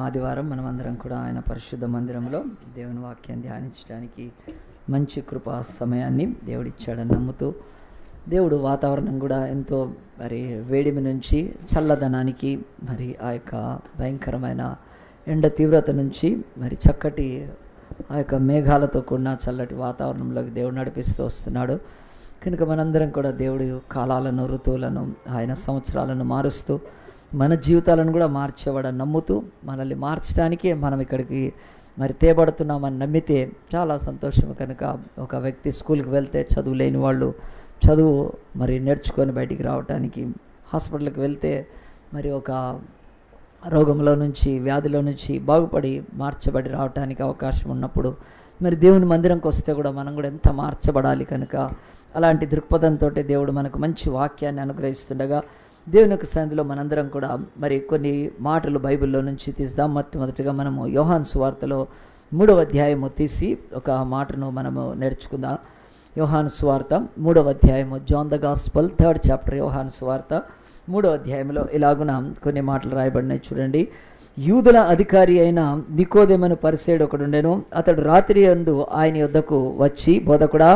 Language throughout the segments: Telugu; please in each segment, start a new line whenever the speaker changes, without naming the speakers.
ఆదివారం మనమందరం కూడా ఆయన పరిశుద్ధ మందిరంలో దేవుని వాక్యాన్ని ధ్యానించడానికి మంచి కృపా సమయాన్ని దేవుడిచ్చాడని నమ్ముతూ, దేవుడు వాతావరణం కూడా ఎంతో వేడిమి నుంచి చల్లదనానికి, ఆ యొక్క భయంకరమైన ఎండ తీవ్రత నుంచి చక్కటి ఆ యొక్క మేఘాలతో కూడిన చల్లటి వాతావరణంలోకి దేవుడు నడిపిస్తూ వస్తున్నాడు. కనుక మనందరం కూడా దేవుడి కాలాలను, ఋతువులను, ఆయన సంవత్సరాలను మారుస్తూ మన జీవితాలను కూడా మార్చేవాడని నమ్ముతూ, మనల్ని మార్చడానికే మనం ఇక్కడికి తేబడుతున్నామని నమ్మితే చాలా సంతోషం. కనుక ఒక వ్యక్తి స్కూల్కి వెళ్తే చదువు లేని వాళ్ళు చదువు నేర్చుకొని బయటికి రావడానికి, హాస్పిటల్కి వెళ్తే ఒక రోగంలో నుంచి, వ్యాధిలో నుంచి బాగుపడి మార్చబడి రావడానికి అవకాశం ఉన్నప్పుడు దేవుని మందిరంకి వస్తే కూడా మనం కూడా ఎంత మార్చబడాలి. కనుక అలాంటి దృక్పథంతో దేవుడు మనకు మంచి వాక్యాన్ని అనుగ్రహిస్తుండగా దేవుని యొక్క సన్నిధిలో మనందరం కూడా కొన్ని మాటలు బైబిల్లో నుంచి తీద్దాం. మొట్టమొదటిగా మనము యోహాను సువార్తలో 3వ అధ్యాయము తీసి ఒక మాటను మనము నేర్చుకుందాం. యోహాను సువార్త 3వ అధ్యాయము, John the gospel 3rd chapter. యోహాను సువార్త 3వ అధ్యాయంలో ఇలాగున కొన్ని మాటలు రాయబడినాయి, చూడండి. యూదుల అధికారి అయిన నికోదేమను పరిసయ్యుడు ఒకడుండెను. అతడు రాత్రి యందు ఆయన యొద్దకు వచ్చి, బోధకుడా,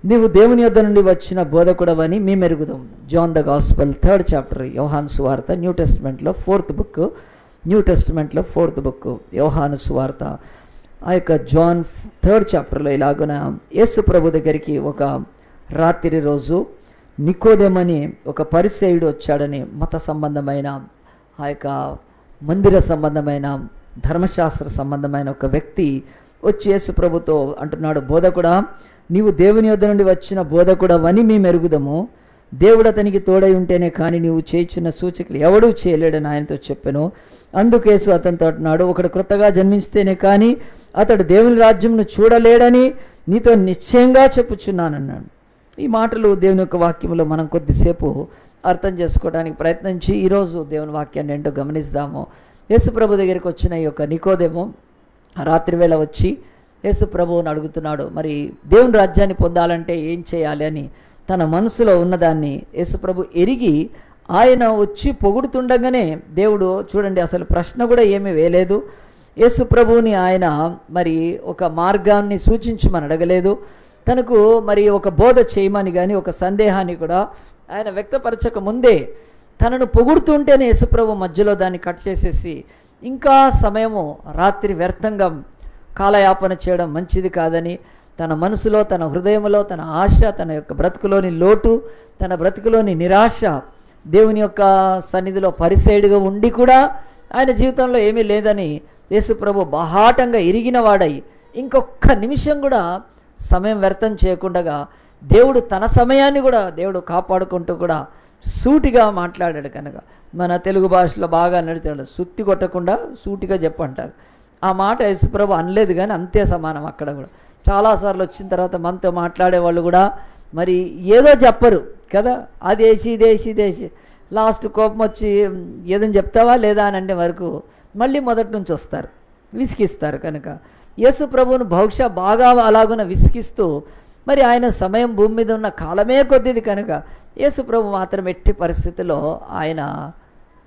నీవు దేవుని యొద్ద నుండి వచ్చిన బోధకుడవని మేమెరుగుదాం. John the gospel 3rd chapter, యోహాను సువార్త, న్యూ టెస్టిమెంట్లో 4th బుక్, న్యూ టెస్టిమెంట్లో 4th బుక్ యోహాను సువార్త. ఆ యొక్క జాన్ 3rd చాప్టర్లో ఇలాగున యేసు ప్రభు దగ్గరికి ఒక రాత్రి రోజు నికోదేమని ఒక పరిసయ్యుడు వచ్చాడని, మత సంబంధమైన, ఆ యొక్క మందిర సంబంధమైన, ధర్మశాస్త్ర సంబంధమైన ఒక వ్యక్తి వచ్చి యేసు ప్రభుతో అంటున్నాడు, బోధకుడా, నీవు దేవుని యొద్ద నుండి వచ్చిన బోధకుడవని మేము ఎరుగుదము. దేవుడు అతనికి తోడై ఉంటేనే కానీ నీవు చేయుచున్న సూచకులు ఎవడూ చేయలేడని ఆయనతో చెప్పాను. అందుకేసు అతనితో అంటున్నాడు, ఒకడు క్రొత్తగా జన్మిస్తేనే కానీ అతడు దేవుని రాజ్యంను చూడలేడని నీతో నిశ్చయంగా చెప్పుచున్నానన్నాడు. ఈ మాటలు దేవుని యొక్క వాక్యంలో మనం కొద్దిసేపు అర్థం చేసుకోవడానికి ప్రయత్నించి ఈరోజు దేవుని వాక్యాన్ని ఏంటో గమనిస్తాము. యేసు ప్రభు దగ్గరికి వచ్చిన ఈ యొక్క నికోదేము రాత్రి వేళ వచ్చి యేసు ప్రభువుని అడుగుతున్నాడు, దేవుని రాజ్యాన్ని పొందాలంటే ఏం చేయాలి అని తన మనసులో ఉన్నదాన్ని యేసు ప్రభు ఎరిగి ఆయన వచ్చి పొగుడుతుండగానే దేవుడు, చూడండి, అసలు ప్రశ్న కూడా ఏమీ వేయలేదు. యేసు ప్రభువుని ఆయన ఒక మార్గాన్ని సూచించమని అడగలేదు. తనకు ఒక బోధ చేయమని కానీ ఒక సందేహాన్ని కూడా ఆయన వ్యక్తపరచక ముందే తనను పొగుడుతుంటేనే యేసు ప్రభు మధ్యలో దాన్ని కట్ చేసేసి, ఇంకా సమయము రాత్రి వ్యర్థంగా కాలయాపన చేయడం మంచిది కాదని తన మనసులో, తన హృదయంలో, తన ఆశ, తన యొక్క బ్రతుకులోని లోటు, తన బ్రతుకులోని నిరాశ, దేవుని యొక్క సన్నిధిలో పరిసైడుగా ఉండి కూడా ఆయన జీవితంలో ఏమీ లేదని యేసు ప్రభు బాహాటంగా ఎరిగిన వాడై ఇంకొక నిమిషం కూడా సమయం వ్యర్థం చేయకుండా దేవుడు తన సమయాన్ని కూడా దేవుడు కాపాడుకుంటూ కూడా సూటిగా మాట్లాడాడు. కనుక మన తెలుగు భాషలో బాగా నడిచాడు, సుత్తి కొట్టకుండా సూటిగా చెప్పంటారు. ఆ మాట యేసుప్రభు అనలేదు, కానీ అంతే సమానం. అక్కడ కూడా చాలాసార్లు వచ్చిన తర్వాత మనతో మాట్లాడే వాళ్ళు కూడా ఏదో చెప్పరు కదా, అదేసి ఇదేసి ఇదేసి లాస్ట్ కోపం వచ్చి ఏదని చెప్తావా లేదా అని అంటే వరకు మళ్ళీ మొదటి నుంచి వస్తారు, విసిగిస్తారు. కనుక యేసు ప్రభువును బహుశా బాగా అలాగున విసిగిస్తూ ఆయన సమయం భూమి మీద ఉన్న కాలమే కొద్దిది. కనుక యేసు ప్రభు మాత్రం ఎట్టి పరిస్థితుల్లో ఆయన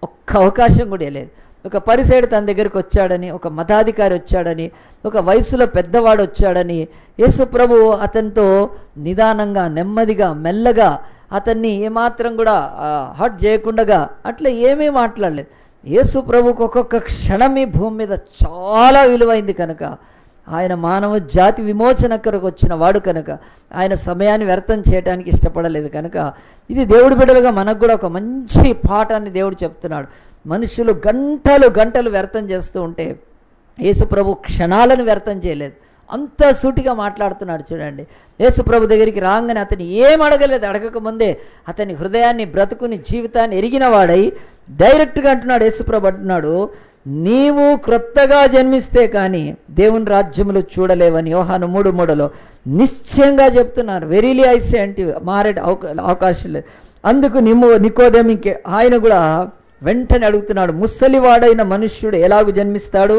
ఒక్క అవకాశం కూడా లేదు. ఒక పరిసయ్యుడు తన దగ్గరికి వచ్చాడని, ఒక మతాధికారి వచ్చాడని, ఒక వయసులో పెద్దవాడు వచ్చాడని యేసు ప్రభు అతనితో నిదానంగా, నెమ్మదిగా, మెల్లగా అతన్ని ఏమాత్రం కూడా హర్ట్ చేయకుండా అట్లా ఏమీ మాట్లాడలేదు. యేసు ప్రభుకు ఒక్కొక్క క్షణం ఈ భూమి మీద చాలా విలువైంది. కనుక ఆయన మానవ జాతి విమోచన కొరకు వచ్చిన వాడు. కనుక ఆయన సమయాన్ని వ్యర్థం చేయడానికి ఇష్టపడలేదు. కనుక ఇది దేవుడి బిడ్డలుగా మనకు కూడా ఒక మంచి పాఠాన్ని దేవుడు చెప్తున్నాడు. మనుషులు గంటలు గంటలు వ్యర్థం చేస్తూ ఉంటే యేసు ప్రభు క్షణాలను వ్యర్థం చేయలేదు, అంత సూటిగా మాట్లాడుతున్నాడు. చూడండి, యేసు ప్రభు దగ్గరికి రాగానే అతను ఏం అడగలేదు, అడగకముందే అతని హృదయాన్ని, బ్రతుకుని, జీవితాన్ని ఎరిగిన వాడై డైరెక్ట్గా అంటున్నాడు. యేసు ప్రభు అంటున్నాడు, నీవు క్రొత్తగా జన్మిస్తే కానీ దేవుని రాజ్యములు చూడలేవని యోహాను 3:3లో నిశ్చయంగా చెప్తున్నారు. వెరీలీ ఐ సే అంటే మారే అవకాశం లేదు. అందుకు నికోదేముకి ఆయన కూడా వెంటనే అడుగుతున్నాడు, ముసలివాడైన మనుష్యుడు ఎలాగూ జన్మిస్తాడు,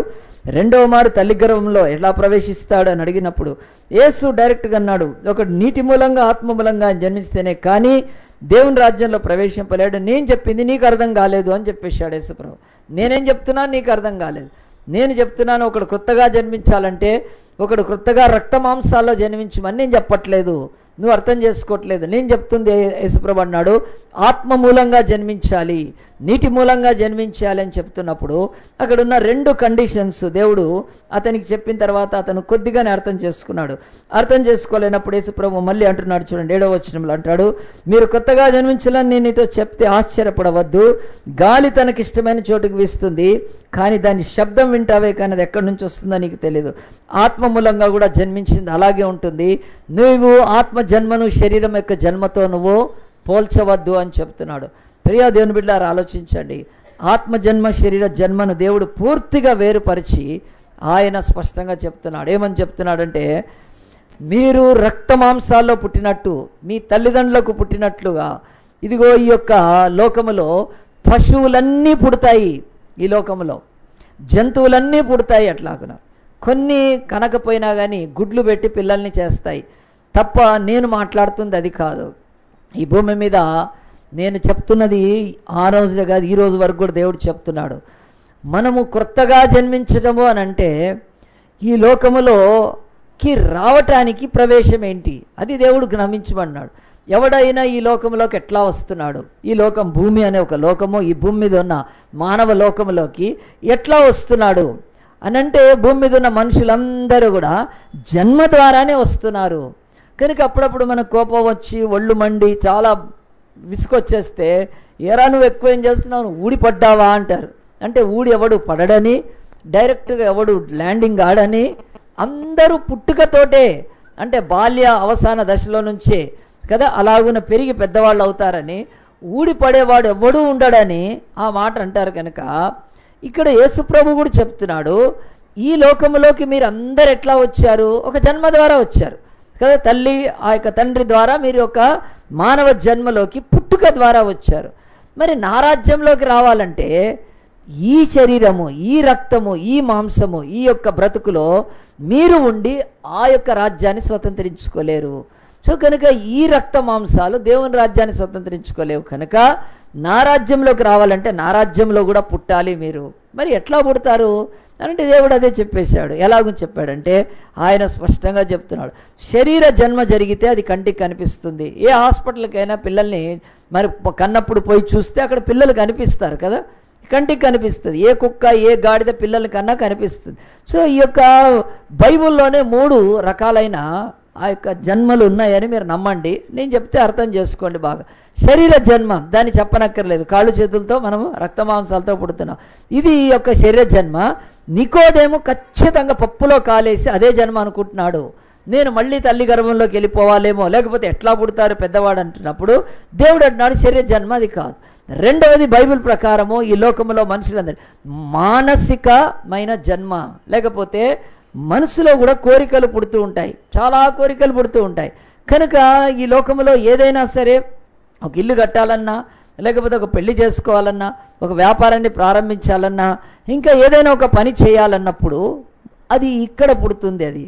రెండవ మారు తల్లి గర్భంలో ఎలా ప్రవేశిస్తాడు అని అడిగినప్పుడు యేసు డైరెక్ట్గా అన్నాడు, ఒకడు నీటి మూలంగా ఆత్మ మూలంగా జన్మిస్తేనే కానీ దేవుని రాజ్యంలో ప్రవేశింపలేడు. నేను చెప్పింది నీకు అర్థం కాలేదు అని చెప్పేశాడు యేసుప్రభు. నేనేం చెప్తున్నాను నీకు అర్థం కాలేదు. నేను చెప్తున్నాను ఒకడు కొత్తగా జన్మించాలంటే ఒకడు కొత్తగా రక్త మాంసాల్లో జన్మించమని నేను చెప్పట్లేదు, నువ్వు అర్థం చేసుకోవట్లేదు. నేను చెప్తుంది యేసుప్రభు అన్నాడు ఆత్మ మూలంగా జన్మించాలి, నీటి మూలంగా జన్మించాలి అని చెప్తున్నప్పుడు అక్కడ ఉన్న 2 కండిషన్స్ దేవుడు అతనికి చెప్పిన తర్వాత అతను కొద్దిగానే అర్థం చేసుకున్నాడు. అర్థం చేసుకోలేనప్పుడు యేసుప్రభు మళ్ళీ అంటున్నాడు, చూడండి 7వ వచనంలో అంటాడు, మీరు కొత్తగా జన్మించాలని నేను నీతో చెప్తే ఆశ్చర్యపడవద్దు. గాలి తనకిష్టమైన చోటుకు వీస్తుంది, కానీ దాని శబ్దం వింటావే కానీ అది ఎక్కడి నుంచి వస్తుందో నీకు తెలియదు. ఆత్మ మూలంగా కూడా జన్మించింది అలాగే ఉంటుంది. నువ్వు ఆత్మ జన్మను శరీరం యొక్క జన్మతో నువ్వు పోల్చవద్దు అని చెప్తున్నాడు. ప్రియ దేవుని బిడ్డలారా ఆలోచించండి. ఆత్మ జన్మ శరీర జన్మను దేవుడు పూర్తిగా వేరుపరిచి ఆయన స్పష్టంగా చెప్తున్నాడు. ఏమని చెప్తున్నాడంటే, మీరు రక్త మాంసాల్లో పుట్టినట్టు మీ తల్లిదండ్రులకు పుట్టినట్లుగా ఇదిగో ఈ యొక్క లోకములో పశువులన్నీ పుడతాయి, ఈ లోకములో జంతువులన్నీ పుడతాయి. అట్లాగున కొన్ని కనకపోయినా కానీ గుడ్లు పెట్టి పిల్లల్ని చేస్తాయి తప్ప నేను మాట్లాడుతుంది అది కాదు. ఈ భూమి మీద నేను చెప్తున్నది ఆ రోజులే కాదు, ఈ రోజు వరకు కూడా దేవుడు చెప్తున్నాడు. మనము కొత్తగా జన్మించటము అని అంటే ఈ లోకములోకి రావటానికి ప్రవేశం ఏంటి అది దేవుడు గమనించమన్నాడు. ఎవడైనా ఈ లోకంలోకి ఎట్లా వస్తున్నాడు, ఈ లోకం భూమి అనే ఒక లోకము, ఈ భూమి మీద ఉన్న మానవ లోకంలోకి ఎట్లా వస్తున్నాడు అనంటే భూమి మీద ఉన్న మనుషులందరూ కూడా జన్మ ద్వారానే వస్తున్నారు. కనుక అప్పుడప్పుడు మనకు కోపం వచ్చి ఒళ్ళు మండి చాలా విసుకొచ్చేస్తే, ఏరా నువ్వు ఎక్కువ ఏం చేస్తున్నావు, నువ్వు ఊడి పడ్డావా అంటారు. అంటే ఊడి ఎవడు పడడని, డైరెక్ట్గా ఎవడు ల్యాండింగ్ ఆడని, అందరూ పుట్టుకతోటే అంటే బాల్య అవసాన దశలో నుంచే కదా అలాగున పెరిగి పెద్దవాళ్ళు అవుతారని, ఊడి పడేవాడు ఎవడూ ఉండడని ఆ మాట అంటారు. కనుక ఇక్కడ యేసుప్రభు కూడా చెప్తున్నాడు, ఈ లోకములోకి మీరు అందరు ఎట్లా వచ్చారు, ఒక జన్మ ద్వారా వచ్చారు కదా, తల్లి ఆ యొక్క తండ్రి ద్వారా మీరు ఒక మానవ జన్మలోకి పుట్టుక ద్వారా వచ్చారు. మరి నా రాజ్యంలోకి రావాలంటే ఈ శరీరము, ఈ రక్తము, ఈ మాంసము, ఈ యొక్క బ్రతుకులో మీరు ఉండి ఆ యొక్క రాజ్యాన్ని స్వతంత్రించుకోలేరు. సో కనుక ఈ రక్త మాంసాలు దేవుని రాజ్యాన్ని స్వతంత్రించుకోలేవు. కనుక నా రాజ్యంలోకి రావాలంటే నా రాజ్యంలో కూడా పుట్టాలి మీరు. మరి ఎట్లా పుడతారు అంటే దేవుడు అదే చెప్పేశాడు. ఎలాగూ చెప్పాడంటే ఆయన స్పష్టంగా చెప్తున్నాడు, శరీర జన్మ జరిగితే అది కంటికి కనిపిస్తుంది. ఏ హాస్పిటల్కైనా పిల్లల్ని మరి కన్నప్పుడు పోయి చూస్తే అక్కడ పిల్లలు కనిపిస్తారు కదా, కంటికి కనిపిస్తుంది. ఏ కుక్క ఏ గాడిద పిల్లల కన్నా కనిపిస్తుంది. సో ఈ యొక్క బైబిల్లోనే 3 రకాలైన ఆ యొక్క జన్మలు ఉన్నాయని మీరు నమ్మండి, నేను చెప్తే అర్థం చేసుకోండి బాగా. శరీర జన్మ దాన్ని చెప్పనక్కర్లేదు, కాళ్ళు చేతులతో మనము రక్త మాంసాలతో పుడుతున్నాం, ఇది ఈ యొక్క శరీర జన్మ. నికోదేము ఖచ్చితంగా పప్పులో కాలేసి అదే జన్మ అనుకుంటున్నాడు. నేను మళ్ళీ తల్లి గర్భంలోకి వెళ్ళిపోవాలేమో, లేకపోతే ఎట్లా పుడతారు పెద్దవాడు అంటున్నప్పుడు దేవుడు అంటున్నాడు శరీర జన్మ అది కాదు. రెండవది బైబిల్ ప్రకారము ఈ లోకంలో మనుషులందరూ మానసికమైన జన్మ, లేకపోతే మనసులో కూడా కోరికలు పుడుతూ ఉంటాయి, చాలా కోరికలు పుడుతూ ఉంటాయి. కనుక ఈ లోకంలో ఏదైనా సరే ఒక ఇల్లు కట్టాలన్నా, లేకపోతే ఒక పెళ్లి చేసుకోవాలన్నా, ఒక వ్యాపారాన్ని ప్రారంభించాలన్నా, ఇంకా ఏదైనా ఒక పని చేయాలన్నప్పుడు అది ఇక్కడ పుడుతుంది. అది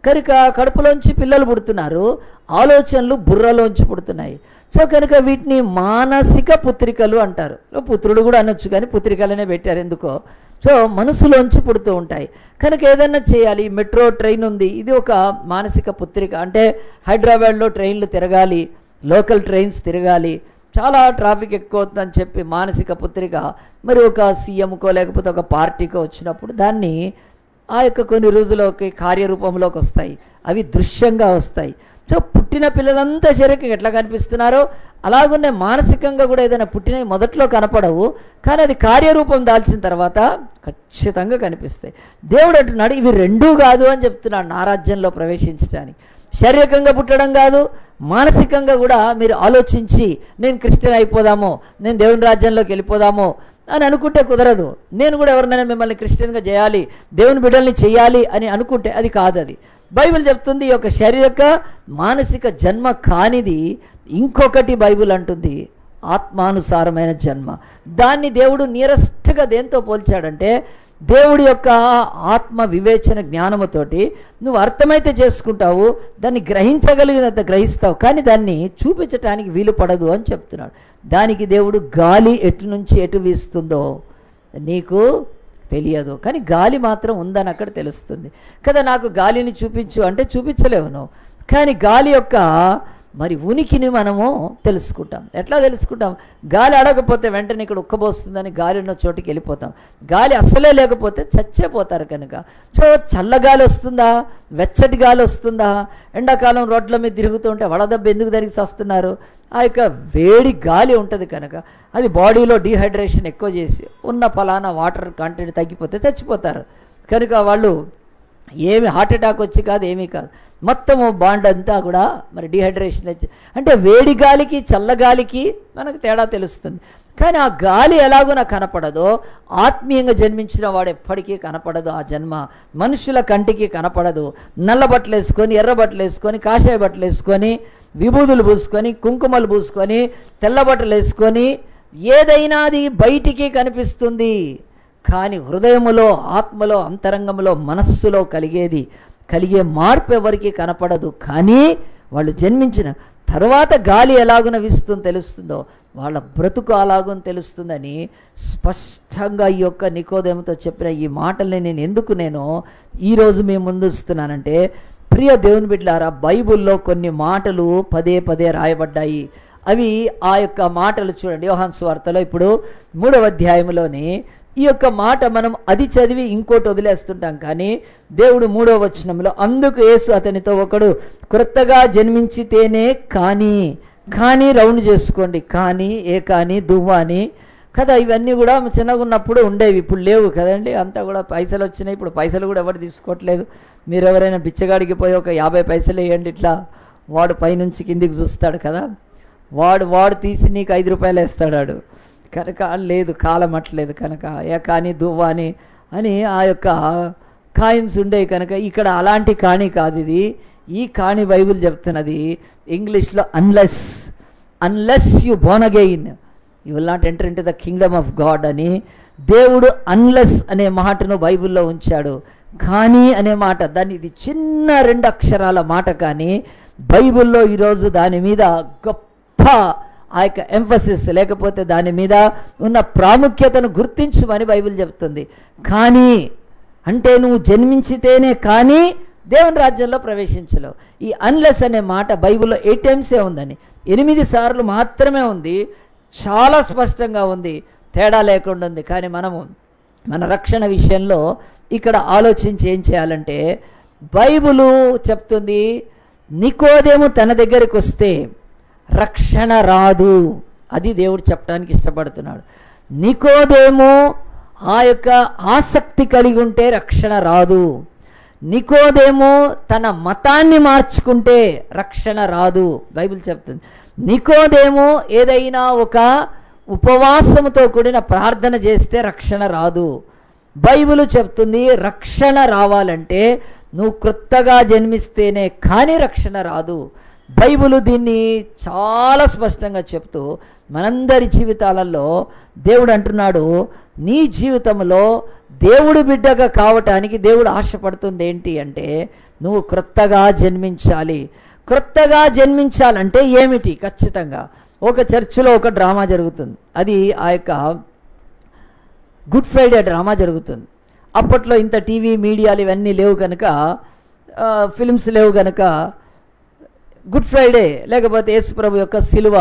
కనుక కడుపులోంచి పిల్లలు పుడుతున్నారు, ఆలోచనలు బుర్రలోంచి పుడుతున్నాయి. సో కనుక వీటిని మానసిక పుత్రికలు అంటారు. పుత్రుడు కూడా అనొచ్చు కానీ పుత్రికలనే పెట్టారు ఎందుకో. సో మనసులోంచి పుడుతూ ఉంటాయి. కనుక ఏదైనా చేయాలి, మెట్రో ట్రైన్ ఉంది, ఇది ఒక మానసిక పుత్రిక. అంటే హైదరాబాద్లో ట్రైన్లు తిరగాలి, లోకల్ ట్రైన్స్ తిరగాలి, చాలా ట్రాఫిక్ ఎక్కువ అవుతుందని చెప్పి మానసిక పుత్రిక మరి ఒక సీఎంకో లేకపోతే ఒక పార్టీకో వచ్చినప్పుడు దాన్ని ఆ యొక్క కొన్ని రోజులకి కార్యరూపంలోకి వస్తాయి, అవి దృశ్యంగా వస్తాయి. సో పుట్టిన పిల్లలంతా శరీరం ఎట్లా కనిపిస్తున్నారో అలాగునే మానసికంగా కూడా ఏదైనా పుట్టినవి మొదట్లో కనపడవు, కానీ అది కార్యరూపం దాల్చిన తర్వాత ఖచ్చితంగా కనిపిస్తాయి. దేవుడు అంటున్నాడు ఇవి 2 కాదు అని చెప్తున్నాడు నా రాజ్యంలో ప్రవేశించడానికి. శారీరకంగా పుట్టడం కాదు, మానసికంగా కూడా మీరు ఆలోచించి నేను క్రిస్టియన్ అయిపోదామో, నేను దేవుని రాజ్యంలోకి వెళ్ళిపోదామో అని అనుకుంటే కుదరదు. నేను కూడా ఎవరినైనా మిమ్మల్ని క్రిస్టియన్గా చేయాలి, దేవుని బిడ్డల్ని చేయాలి అని అనుకుంటే అది కాదు. అది బైబిల్ చెప్తుంది ఈ యొక్క శారీరక మానసిక జన్మ కానిది ఇంకొకటి బైబిల్ అంటుంది ఆత్మానుసారమైన జన్మ. దాన్ని దేవుడు నియరెస్ట్గా దేంతో పోల్చాడంటే దేవుడి యొక్క ఆత్మ వివేచన జ్ఞానముతోటి నువ్వు అర్థమైతే చేసుకుంటావు, దాన్ని గ్రహించగలిగినంత గ్రహిస్తావు, కానీ దాన్ని చూపించటానికి వీలు పడదు అని చెప్తున్నాడు. దానికి దేవుడు గాలి ఎటు నుంచి ఎటు వీస్తుందో నీకు తెలియదు, కానీ గాలి మాత్రం ఉందని అక్కడ తెలుస్తుంది కదా. నాకు గాలిని చూపించు అంటే చూపించలేవు నువ్వు, కానీ గాలి యొక్క మరి ఉనికిని మనము తెలుసుకుంటాం. ఎట్లా తెలుసుకుంటాం? గాలి అడగకపోతే వెంటనే ఇక్కడ ఉక్కబోస్తుందని గాలి ఉన్న చోటికి వెళ్ళిపోతాం. గాలి అస్సలే లేకపోతే చచ్చేపోతారు కనుక. సో చల్లగాలి వస్తుందా, వెచ్చటి గాలి వస్తుందా? ఎండాకాలం రోడ్ల మీద తిరుగుతుంటే వడదెబ్బ ఎందుకు దానికి వస్తున్నారు? ఆ యొక్క వేడి గాలి ఉంటుంది కనుక అది బాడీలో డీహైడ్రేషన్ ఎక్కువ చేసి ఉన్న ఫలానా వాటర్ కంటెంట్ తగ్గిపోతే చచ్చిపోతారు కనుక వాళ్ళు ఏమి హార్ట్ అటాక్ వచ్చి కాదు, ఏమీ కాదు, మొత్తము బాండ్ అంతా కూడా మరి డీహైడ్రేషన్ వచ్చి. అంటే వేడి గాలికి చల్లగాలికి మనకు తేడా తెలుస్తుంది. కానీ ఆ గాలి ఎలాగో నాకు కనపడదో, ఆత్మీయంగా జన్మించిన వాడు ఎప్పటికీ కనపడదు. ఆ జన్మ మనుషుల కంటికి కనపడదు. నల్ల బట్టలు వేసుకొని, ఎర్ర బట్టలు వేసుకొని, కాషాయ బట్టలు వేసుకొని, విభూదులు పూసుకొని, కుంకుమలు పూసుకొని, తెల్ల బట్టలు వేసుకొని ఏదైనా అది బయటికి కనిపిస్తుంది. కానీ హృదయములో, ఆత్మలో, అంతరంగంలో, మనస్సులో కలిగే మార్పు ఎవరికి కనపడదు. కానీ వాళ్ళు జన్మించిన తర్వాత గాలి ఎలాగున వీస్తుందో తెలుస్తుందో వాళ్ళ బ్రతుకు అలాగుని తెలుస్తుందని స్పష్టంగా ఈ యొక్క నికోదేముతో చెప్పిన ఈ మాటల్ని నేను ఈరోజు మీ ముందు ఇస్తున్నానంటే, ప్రియ దేవుని బిడ్డలారా, బైబిల్లో కొన్ని మాటలు పదే పదే రాయబడ్డాయి. అవి ఆ యొక్క మాటలు చూడండి. యోహాను సువార్తలో ఇప్పుడు 3వ అధ్యాయంలోని ఈ యొక్క మాట మనం అది చదివి ఇంకోటి వదిలేస్తుంటాం. కానీ దేవుడు 3వ వచనంలో, అందుకు యేసు అతనితో, ఒకడు క్రొత్తగా జన్మించితేనే కానీ రౌండ్ చేసుకోండి, కానీ దువ్వాని కదా, ఇవన్నీ కూడా చిన్నగా ఉన్నప్పుడు ఉండేవి, ఇప్పుడు లేవు కదండి. అంతా కూడా పైసలు వచ్చినాయి. ఇప్పుడు పైసలు కూడా ఎవరు తీసుకోవట్లేదు. మీరు ఎవరైనా బిచ్చగాడికి పోయి ఒక 50 పైసలు వేయండి, ఇట్లా వాడు పైనుంచి కిందికి చూస్తాడు కదా, వాడు తీసి నీకు 5 రూపాయలు వేస్తాడు కనుక. లేదు, కాలం అట్లేదు కనుక కానీ దువ్వాని అని ఆ యొక్క కాయిన్స్ ఉండేవి కనుక. ఇక్కడ అలాంటి కాణి కాదు ఇది. ఈ కాణి బైబిల్ చెప్తున్నది ఇంగ్లీష్లో, unless you Born again you will not enter into the Kingdom of God అని దేవుడు అన్లెస్ అనే మాటను బైబిల్లో ఉంచాడు. కానీ అనే మాట, దాన్ని ఇది చిన్న 2 అక్షరాల మాట, కానీ బైబిల్లో ఈరోజు దాని మీద గొప్ప ఆ యొక్క ఎంఫసిస్, లేకపోతే దాని మీద ఉన్న ప్రాముఖ్యతను గుర్తించమని బైబిల్ చెప్తుంది. కానీ అంటే నువ్వు జన్మించితేనే కానీ దేవుని రాజ్యంలో ప్రవేశించలేవు. ఈ అన్లెస్ అనే మాట బైబిల్లో 8 టైమ్సే ఉందని, 8 సార్లు మాత్రమే ఉంది. చాలా స్పష్టంగా ఉంది, తేడా లేకుండా ఉంది. కానీ మనము మన రక్షణ విషయంలో ఇక్కడ ఆలోచించి ఏం చేయాలంటే, బైబిలు చెప్తుంది నికోదేము తన దగ్గరికి వస్తే రక్షణ రాదు. అది దేవుడు చెప్పడానికి ఇష్టపడుతున్నాడు. నికోదేము ఆ యొక్క ఆసక్తి కలిగి ఉంటే రక్షణ రాదు. నికోదేము తన మతాన్ని మార్చుకుంటే రక్షణ రాదు. బైబిల్ చెప్తుంది. నికోదేము ఏదైనా ఒక ఉపవాసముతో కూడిన ప్రార్థన చేస్తే రక్షణ రాదు. బైబిల్ చెప్తుంది రక్షణ రావాలంటే నువ్వు క్రొత్తగా జన్మిస్తేనే కానీ రక్షణ రాదు. బైబిల్ దీన్ని చాలా స్పష్టంగా చెప్తూ మనందరి జీవితాలలో దేవుడు అంటున్నాడు, నీ జీవితంలో దేవుడు బిడ్డగా కావటానికి దేవుడు ఆశపడుతుంది ఏంటి అంటే, నువ్వు క్రొత్తగా జన్మించాలి. క్రొత్తగా జన్మించాలంటే ఏమిటి? ఖచ్చితంగా ఒక చర్చిలో ఒక డ్రామా జరుగుతుంది. అది ఆ యొక్క గుడ్ ఫ్రైడే డ్రామా జరుగుతుంది. అప్పట్లో ఇంత టీవీ మీడియాలు ఇవన్నీ లేవు కనుక, ఫిల్మ్స్ లేవు కనుక గుడ్ ఫ్రైడే లేకపోతే యేసు ప్రభు యొక్క సిలువ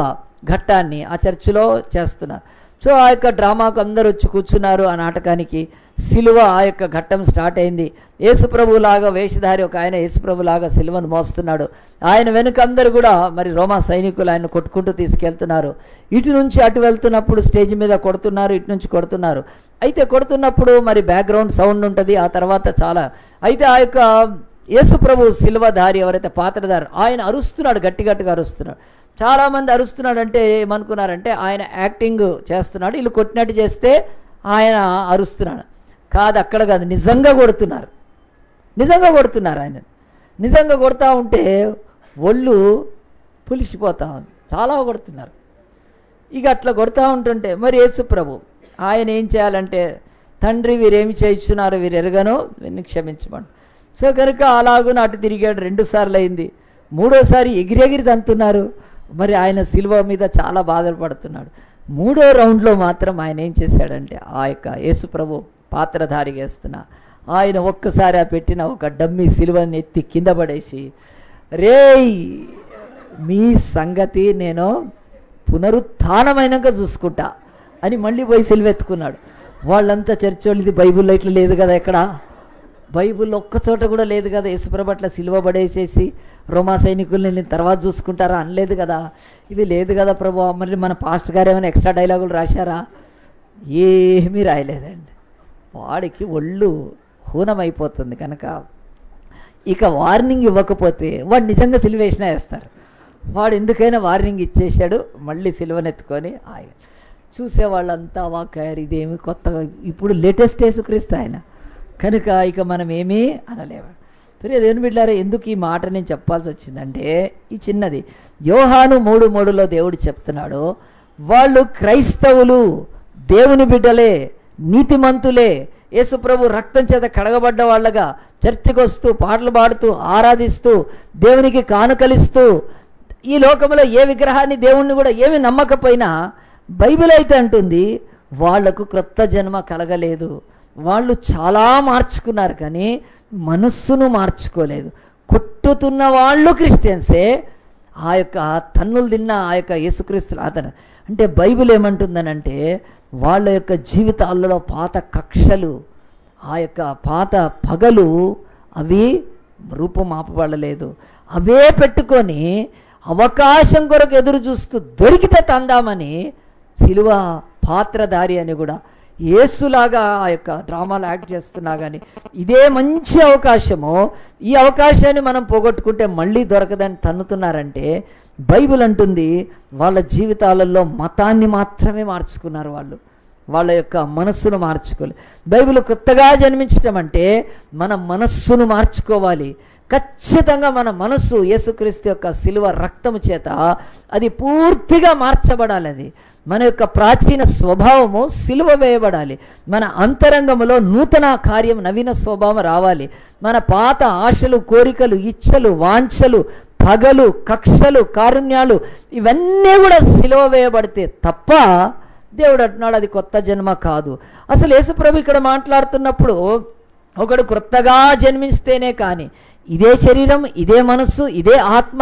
ఘట్టాన్ని ఆ చర్చిలో చేస్తున్నారు. సో ఆ యొక్క డ్రామాకు అందరూ వచ్చి కూర్చున్నారు. ఆ నాటకానికి సిలువ ఆ యొక్క ఘట్టం స్టార్ట్ అయింది. యేసుప్రభులాగా వేషధారి ఒక ఆయన యేసుప్రభులాగా సిలువను మోస్తున్నాడు. ఆయన వెనుక అందరూ కూడా మరి రోమా సైనికులు ఆయన కొట్టుకుంటూ తీసుకెళ్తున్నారు. ఇటు నుంచి అటు వెళ్తున్నప్పుడు స్టేజ్ మీద కొడుతున్నారు, ఇటు నుంచి కొడుతున్నారు. అయితే కొడుతున్నప్పుడు మరి బ్యాక్గ్రౌండ్ సౌండ్ ఉంటుంది. ఆ తర్వాత చాలా అయితే ఆ యొక్క యేసుప్రభు సిలువధారి ఎవరైతే పాత్రధారి ఆయన అరుస్తున్నాడు, గట్టిగా అరుస్తున్నాడు. చాలామంది అరుస్తున్నాడంటే ఏమనుకున్నారంటే ఆయన యాక్టింగ్ చేస్తున్నాడు, వీళ్ళు కొట్టినట్టు చేస్తే ఆయన అరుస్తున్నాడు. కాదు, అక్కడ కాదు, నిజంగా కొడుతున్నారు ఆయన. నిజంగా కొడతా ఉంటే ఒళ్ళు పులిసిపోతా ఉంది, చాలా కొడుతున్నారు. ఇక అట్లా కొడతా ఉంటుంటే మరి యేసుప్రభు ఆయన ఏం చేయాలంటే తండ్రి వీరేమి చేయించున్నారు వీరు ఎరగను వీరిని క్షమించమను. సో కనుక అలాగున అటు తిరిగాడు. 2 సార్లు అయింది. 3వసారి ఎగిరెగిరి తంతున్నారు. మరి ఆయన సిలువ మీద చాలా బాధలు పడుతున్నాడు. 3వ రౌండ్లో మాత్రం ఆయన ఏం చేశాడంటే ఆ యొక్క యేసుప్రభు పాత్రధారిగా వేస్తున్నా ఆయన ఒక్కసారి ఆ పెట్టిన ఒక డమ్మి సిలువని ఎత్తి కింద పడేసి, రేయ్ మీ సంగతి నేను పునరుత్థానమైనాక చూసుకుంటా అని మళ్ళీ పోయి సిలువ ఎత్తుకున్నాడు. వాళ్ళంతా చర్చోళ్ళు, ఇది బైబిల్లో ఇట్లా లేదు కదా, ఎక్కడ బైబిల్లో ఒక్కచోట కూడా లేదు కదా యేసుప్రభు అట్లా సిలువ పడేసేసి రోమా సైనికుల్ని నేను తర్వాత చూసుకుంటారా అనలేదు కదా, ఇది లేదు కదా ప్రభు. మరి మన పాస్టర్ గారు ఏమైనా ఎక్స్ట్రా డైలాగులు రాశారా? ఏమీ రాయలేదండి. వాడికి ఒళ్ళు హూనమైపోతుంది కనుక ఇక వార్నింగ్ ఇవ్వకపోతే వాడు నిజంగా సిలువ వేసినా వేస్తారు. వాడు ఎందుకైనా వార్నింగ్ ఇచ్చేశాడు. మళ్ళీ సిలువనెత్తుకొని ఆయన చూసేవాళ్ళంతా వాకారు, ఇదేమి కొత్తగా ఇప్పుడు లేటెస్ట్ యేసుక్రీస్తు ఆయన కనుక ఇక మనం ఏమీ అనలేము. సరే దేవుని బిడ్డలారా, ఎందుకు ఈ మాట నేను చెప్పాల్సి వచ్చిందంటే ఈ చిన్నది యోహాను 3:3లో దేవుడు చెప్తున్నాడు, వాళ్ళు క్రైస్తవులు, దేవుని బిడ్డలే, నీతిమంతులే, యేసుప్రభు రక్తం చేత కడగబడ్డ వాళ్ళగా చర్చికి వస్తూ పాటలు పాడుతూ ఆరాధిస్తూ దేవునికి కానుకలిస్తూ ఈ లోకంలో ఏ విగ్రహాన్ని దేవుణ్ణి కూడా ఏమి నమ్మకపోయినా బైబిల్ అయితే అంటుంది వాళ్లకు క్రొత్త జన్మ కలగలేదు. వాళ్ళు చాలా మార్చుకున్నారు కానీ మనస్సును మార్చుకోలేదు. కొట్టుతున్న వాళ్ళు క్రిస్టియన్సే, ఆ యొక్క తన్నులు తిన్న ఆ యొక్క యేసుక్రీస్తు అతను అంటే బైబిల్ ఏమంటుందనంటే వాళ్ళ యొక్క జీవితాలలో పాత కక్షలు, ఆ యొక్క పాత పగలు అవి రూపుమాపబడలేదు. అవే పెట్టుకొని అవకాశం కొరకు ఎదురు చూస్తూ దొరికితే తందామని సిలువ పాత్రధారి అని కూడా యేసులాగా ఆ యొక్క డ్రామాలు యాక్ట్ చేస్తున్నా కానీ ఇదే మంచి అవకాశము, ఈ అవకాశాన్ని మనం పోగొట్టుకుంటే మళ్ళీ దొరకదని తన్నుతున్నారంటే బైబిల్ అంటుంది వాళ్ళ జీవితాలలో మతాన్ని మాత్రమే మార్చుకున్నారు. వాళ్ళ యొక్క మనస్సును మార్చుకోలేదు. బైబిల్ కొత్తగా జన్మించటం అంటే మన మనస్సును మార్చుకోవాలి. ఖచ్చితంగా మన మనస్సు యేసుక్రీస్తు యొక్క సిలువ రక్తము చేత అది పూర్తిగా మార్చబడాలి. అది మన యొక్క ప్రాచీన స్వభావము సిలువ వేయబడాలి. మన అంతరంగములో నూతన కార్యం, నవీన స్వభావం రావాలి. మన పాత ఆశలు, కోరికలు, ఇచ్చలు, వాంఛలు, పగలు, కక్షలు, కారుణ్యాలు ఇవన్నీ కూడా సిలువ వేయబడితే తప్ప దేవుడు అంటున్నాడు అది కొత్త జన్మ కాదు. అసలు యేసుప్రభు ఇక్కడ మాట్లాడుతున్నప్పుడు ఒకడు క్రొత్తగా జన్మిస్తేనే కానీ ఇదే శరీరం, ఇదే మనస్సు, ఇదే ఆత్మ,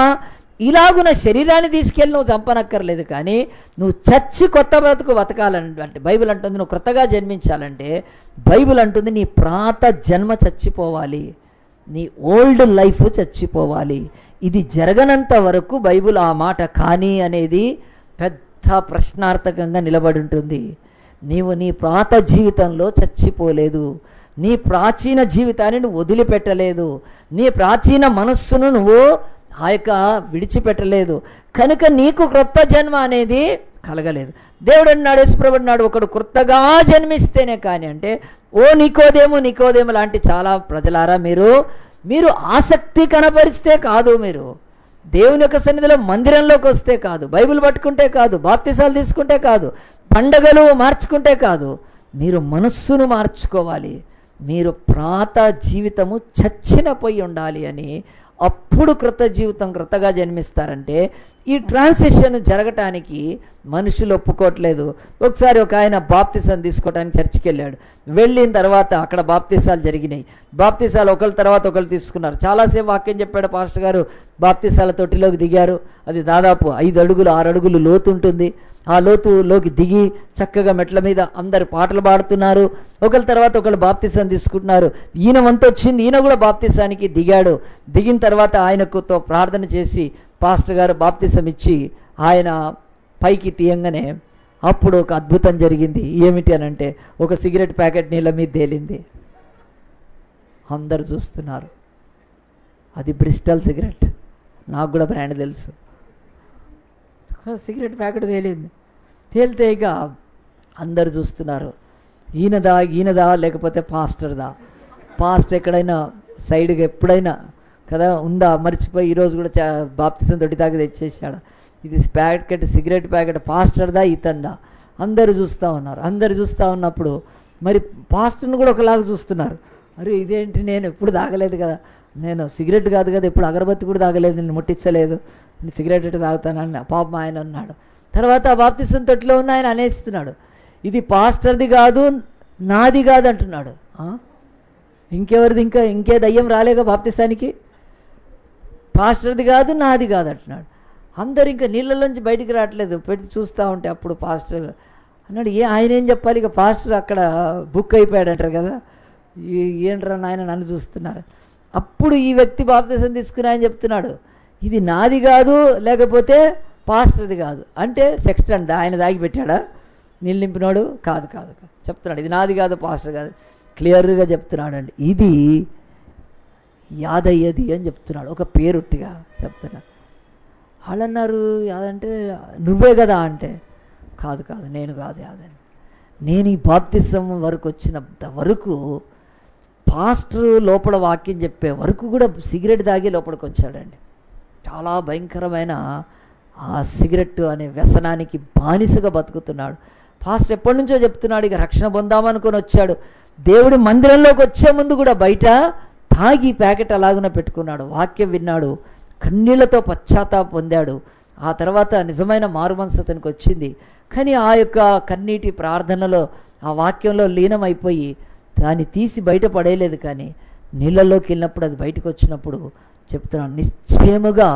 ఇలాగున్న శరీరాన్ని తీసుకెళ్ళి నువ్వు చంపనక్కర్లేదు. కానీ నువ్వు చచ్చి కొత్త బ్రతుకు బతకాలంటే బైబిల్ అంటుంది నువ్వు క్రొత్తగా జన్మించాలంటే బైబిల్ అంటుంది నీ ప్రాత జన్మ చచ్చిపోవాలి, నీ ఓల్డ్ లైఫ్ చచ్చిపోవాలి. ఇది జరగనంత వరకు బైబిల్ ఆ మాట కానీ అనేది పెద్ద ప్రశ్నార్థకంగా నిలబడి ఉంటుంది. నీవు నీ ప్రాత జీవితంలో చచ్చిపోలేదు, నీ ప్రాచీన జీవితాన్ని నువ్వు వదిలిపెట్టలేదు, నీ ప్రాచీన మనస్సును నువ్వు ఆ యొక్క విడిచిపెట్టలేదు కనుక నీకు క్రొత్త జన్మ అనేది కలగలేదు. దేవుడు అన్నాడు, యేసుప్రభువు అన్నాడు, ఒకడు క్రొత్తగా జన్మిస్తేనే కానీ అంటే నికోదేము లాంటి చాలా ప్రజలారా మీరు ఆసక్తి కనపరిస్తే కాదు, మీరు దేవుని యొక్క సన్నిధిలో మందిరంలోకి వస్తే కాదు, బైబిల్ పట్టుకుంటే కాదు, బాప్తిసాలు తీసుకుంటే కాదు, పండగలు మార్చుకుంటే కాదు, మీరు మనస్సును మార్చుకోవాలి. మీరు ప్రాత జీవితము చచ్చినపోయి ఉండాలి అని అప్పుడు క్రొత్త జీవితం క్రొత్తగా జన్మిస్తారంటే ఈ ట్రాన్సిషన్ జరగటానికి మనుషులు ఒప్పుకోవట్లేదు. ఒకసారి ఒక ఆయన బాప్తిసాలు తీసుకోవడానికి చర్చికి వెళ్ళాడు. వెళ్ళిన తర్వాత అక్కడ బాప్తిసాలు జరిగినాయి. బాప్తిసాలు ఒకరి తర్వాత ఒకరు తీసుకున్నారు. చాలాసేపు వాక్యం చెప్పాడు పాస్టర్ గారు. బాప్తిసాల తొట్టిలోకి దిగారు. అది దాదాపు 5 అడుగులు 6 అడుగులు లోతు ఉంటుంది. ఆ లోతులోకి దిగి చక్కగా మెట్ల మీద అందరు పాటలు పాడుతున్నారు. ఒకరి తర్వాత ఒకరు బాప్తిసం తీసుకుంటున్నారు. ఈయన వంతు వచ్చింది, ఈయన కూడా బాప్తిసానికి దిగాడు. దిగిన తర్వాత ఆయనకుతో ప్రార్థన చేసి పాస్టర్ గారు బాప్తిసం ఇచ్చి ఆయన పైకి తీయంగానే అప్పుడు ఒక అద్భుతం జరిగింది. ఏమిటి అని అంటే ఒక సిగరెట్ ప్యాకెట్ నీళ్ళ మీద తేలింది. అందరు చూస్తున్నారు. అది బ్రిస్టల్ సిగరెట్, నాకు కూడా బ్రాండ్ తెలుసు. సిగరెట్ ప్యాకెట్ తేలితే ఇక అందరు చూస్తున్నారు. ఈయనదా లేకపోతే పాస్టర్దా? పాస్టర్ ఎక్కడైనా సైడ్గా ఎప్పుడైనా కదా ఉందా మర్చిపోయి ఈరోజు కూడా బాప్తిసం తొట్టి తాగి తెచ్చేసాడు. ఇది ప్యాకెట్ సిగరెట్ ప్యాకెట్ పాస్టర్దా ఇతందా? అందరు చూస్తూ ఉన్నారు. అందరు చూస్తూ ఉన్నప్పుడు మరి పాస్టర్ని కూడా ఒకలాగా చూస్తున్నారు. అరే ఇదేంటి, నేను ఎప్పుడు తాగలేదు కదా, నేను సిగరెట్ కాదు కదా, ఎప్పుడు అగరబత్తి కూడా తాగలేదు, నేను ముట్టించలేదు, నేను సిగరెట్ ఎట్టు తాగుతానని పాపం ఆయన అన్నాడు. తర్వాత బాప్తిసం తొట్టిలో ఉన్న ఆయన అనేస్తున్నాడు, ఇది పాస్టర్ది కాదు నాది కాదు అంటున్నాడు. ఇంకెవరిది, ఇంకే దయ్యం రాలేగా బాప్తిసానికి, పాస్టర్ది కాదు నాది కాదు అంటున్నాడు. అందరు ఇంకా నీళ్ళలోంచి బయటికి రావట్లేదు, పెట్టి చూస్తూ ఉంటే అప్పుడు పాస్టర్ అన్నాడు, ఆయన ఏం చెప్పాలి, ఇక పాస్టర్ అక్కడ బుక్ అయిపోయాడు అంటారు కదా, ఏంట్రా నాయన నన్ను చూస్తున్నారు. అప్పుడు ఈ వ్యక్తి బాప్తిసం తీసుకుని ఆయన చెప్తున్నాడు, ఇది నాది కాదు లేకపోతే పాస్టర్ది కాదు అంటే సెక్స్టెంట్ ఆయన దాగి పెట్టాడా, నీళ్ళు నింపినాడు కాదు కాదు చెప్తున్నాడు, ఇది నాది కాదు పాస్టర్ కాదు, క్లియర్గా చెప్తున్నాడు అండి. ఇది యాదయ్యది అని చెప్తున్నాడు, ఒక పేరుట్టిగా చెప్తున్నాడు. వాళ్ళు అన్నారు, యాదంటే నువ్వే కదా అంటే, కాదు కాదు నేను కాదు యాదని, నేను ఈ బాప్తిసం వరకు వచ్చినంత వరకు పాస్టర్ లోపల వాక్యం చెప్పే వరకు కూడా సిగరెట్ తాగి లోపలికి వచ్చాడండి. చాలా భయంకరమైన ఆ సిగరెట్ అనే వ్యసనానికి బానిసగా బతుకుతున్నాడు. పాస్టర్ ఎప్పటి నుంచో చెప్తున్నాడు, ఇక రక్షణ పొందామనుకొని వచ్చాడు. దేవుడి మందిరంలోకి వచ్చే ముందు కూడా బయట తాగి ప్యాకెట్ అలాగున పెట్టుకున్నాడు. వాక్యం విన్నాడు, కన్నీళ్లతో పశ్చాత్తాపం పొందాడు. ఆ తర్వాత నిజమైన మారుమనసు అతనికి వచ్చింది. కానీ ఆ యొక్క కన్నీటి ప్రార్థనలో ఆ వాక్యంలో లీనమైపోయి దాన్ని తీసి బయట పడేయలేదు. కానీ నీళ్ళల్లోకి వెళ్ళినప్పుడు అది బయటకు వచ్చినప్పుడు చెప్తున్నాను, నిశ్చయముగా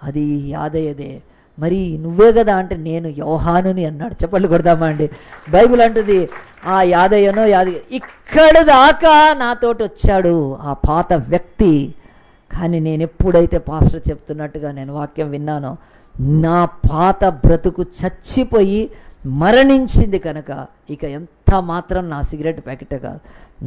అది యాదయ్యదే. మరి నువ్వే కదా అంటే, నేను యోహానుని అన్నాడు. చెప్పండి కొడదామా అండి. బైబిల్ అంటుంది ఆ యాదయ్యనో ఇక్కడ దాకా నాతోటి వచ్చాడు ఆ పాత వ్యక్తి. కానీ నేను ఎప్పుడైతే పాస్టర్ చెప్తున్నట్టుగా నేను వాక్యం విన్నానో, నా పాత బ్రతుకు చచ్చిపోయి మరణించింది కనుక ఇక ఎంత మాత్రం నా సిగరెట్ ప్యాకెటే కాదు,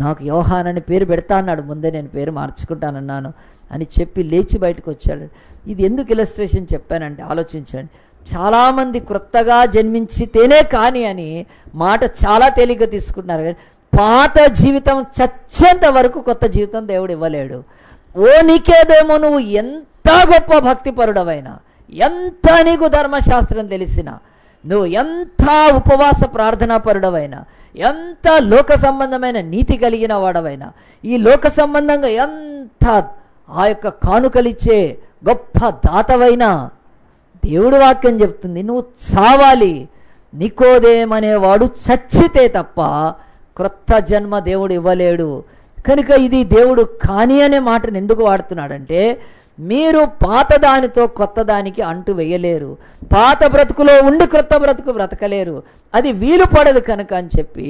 నాకు యోహానని పేరు పెడతా అన్నాడు. ముందే నేను పేరు మార్చుకుంటానన్నాను అని చెప్పి లేచి బయటకు వచ్చాడు. ఇది ఎందుకు ఇలస్ట్రేషన్ చెప్పానంటే ఆలోచించండి. చాలామంది క్రొత్తగా జన్మించితేనే కానీ అని మాట చాలా తేలిగ్గా తీసుకుంటున్నారు. కానీ పాత జీవితం చచ్చేంత వరకు కొత్త జీవితం దేవుడు ఇవ్వలేడు. నీకేదేమో నువ్వు ఎంత గొప్ప భక్తిపరుడవైనా, ఎంత నీకు ధర్మశాస్త్రం తెలిసినా, నువ్వు ఎంత ఉపవాస ప్రార్థనా పరుడవైనా, ఎంత లోక సంబంధమైన నీతి కలిగిన వాడవైనా, ఈ లోక సంబంధంగా ఎంత ఆ యొక్క కానుకలిచ్చే గొప్ప దాతవైనా, దేవుడు వాక్యం చెప్తుంది నువ్వు చావాలి. నికోదేమనేవాడు చచ్చితే తప్ప క్రొత్త జన్మ దేవుడు ఇవ్వలేడు. కనుక ఇది దేవుడు కాని అనే మాటను ఎందుకు వాడుతున్నాడంటే, మీరు పాత దానితో కొత్త దానికి అంటు వేయలేరు, పాత బ్రతుకులో ఉండి క్రొత్త బ్రతుకు బ్రతకలేరు, అది వీలు పడదు కనుక అని చెప్పి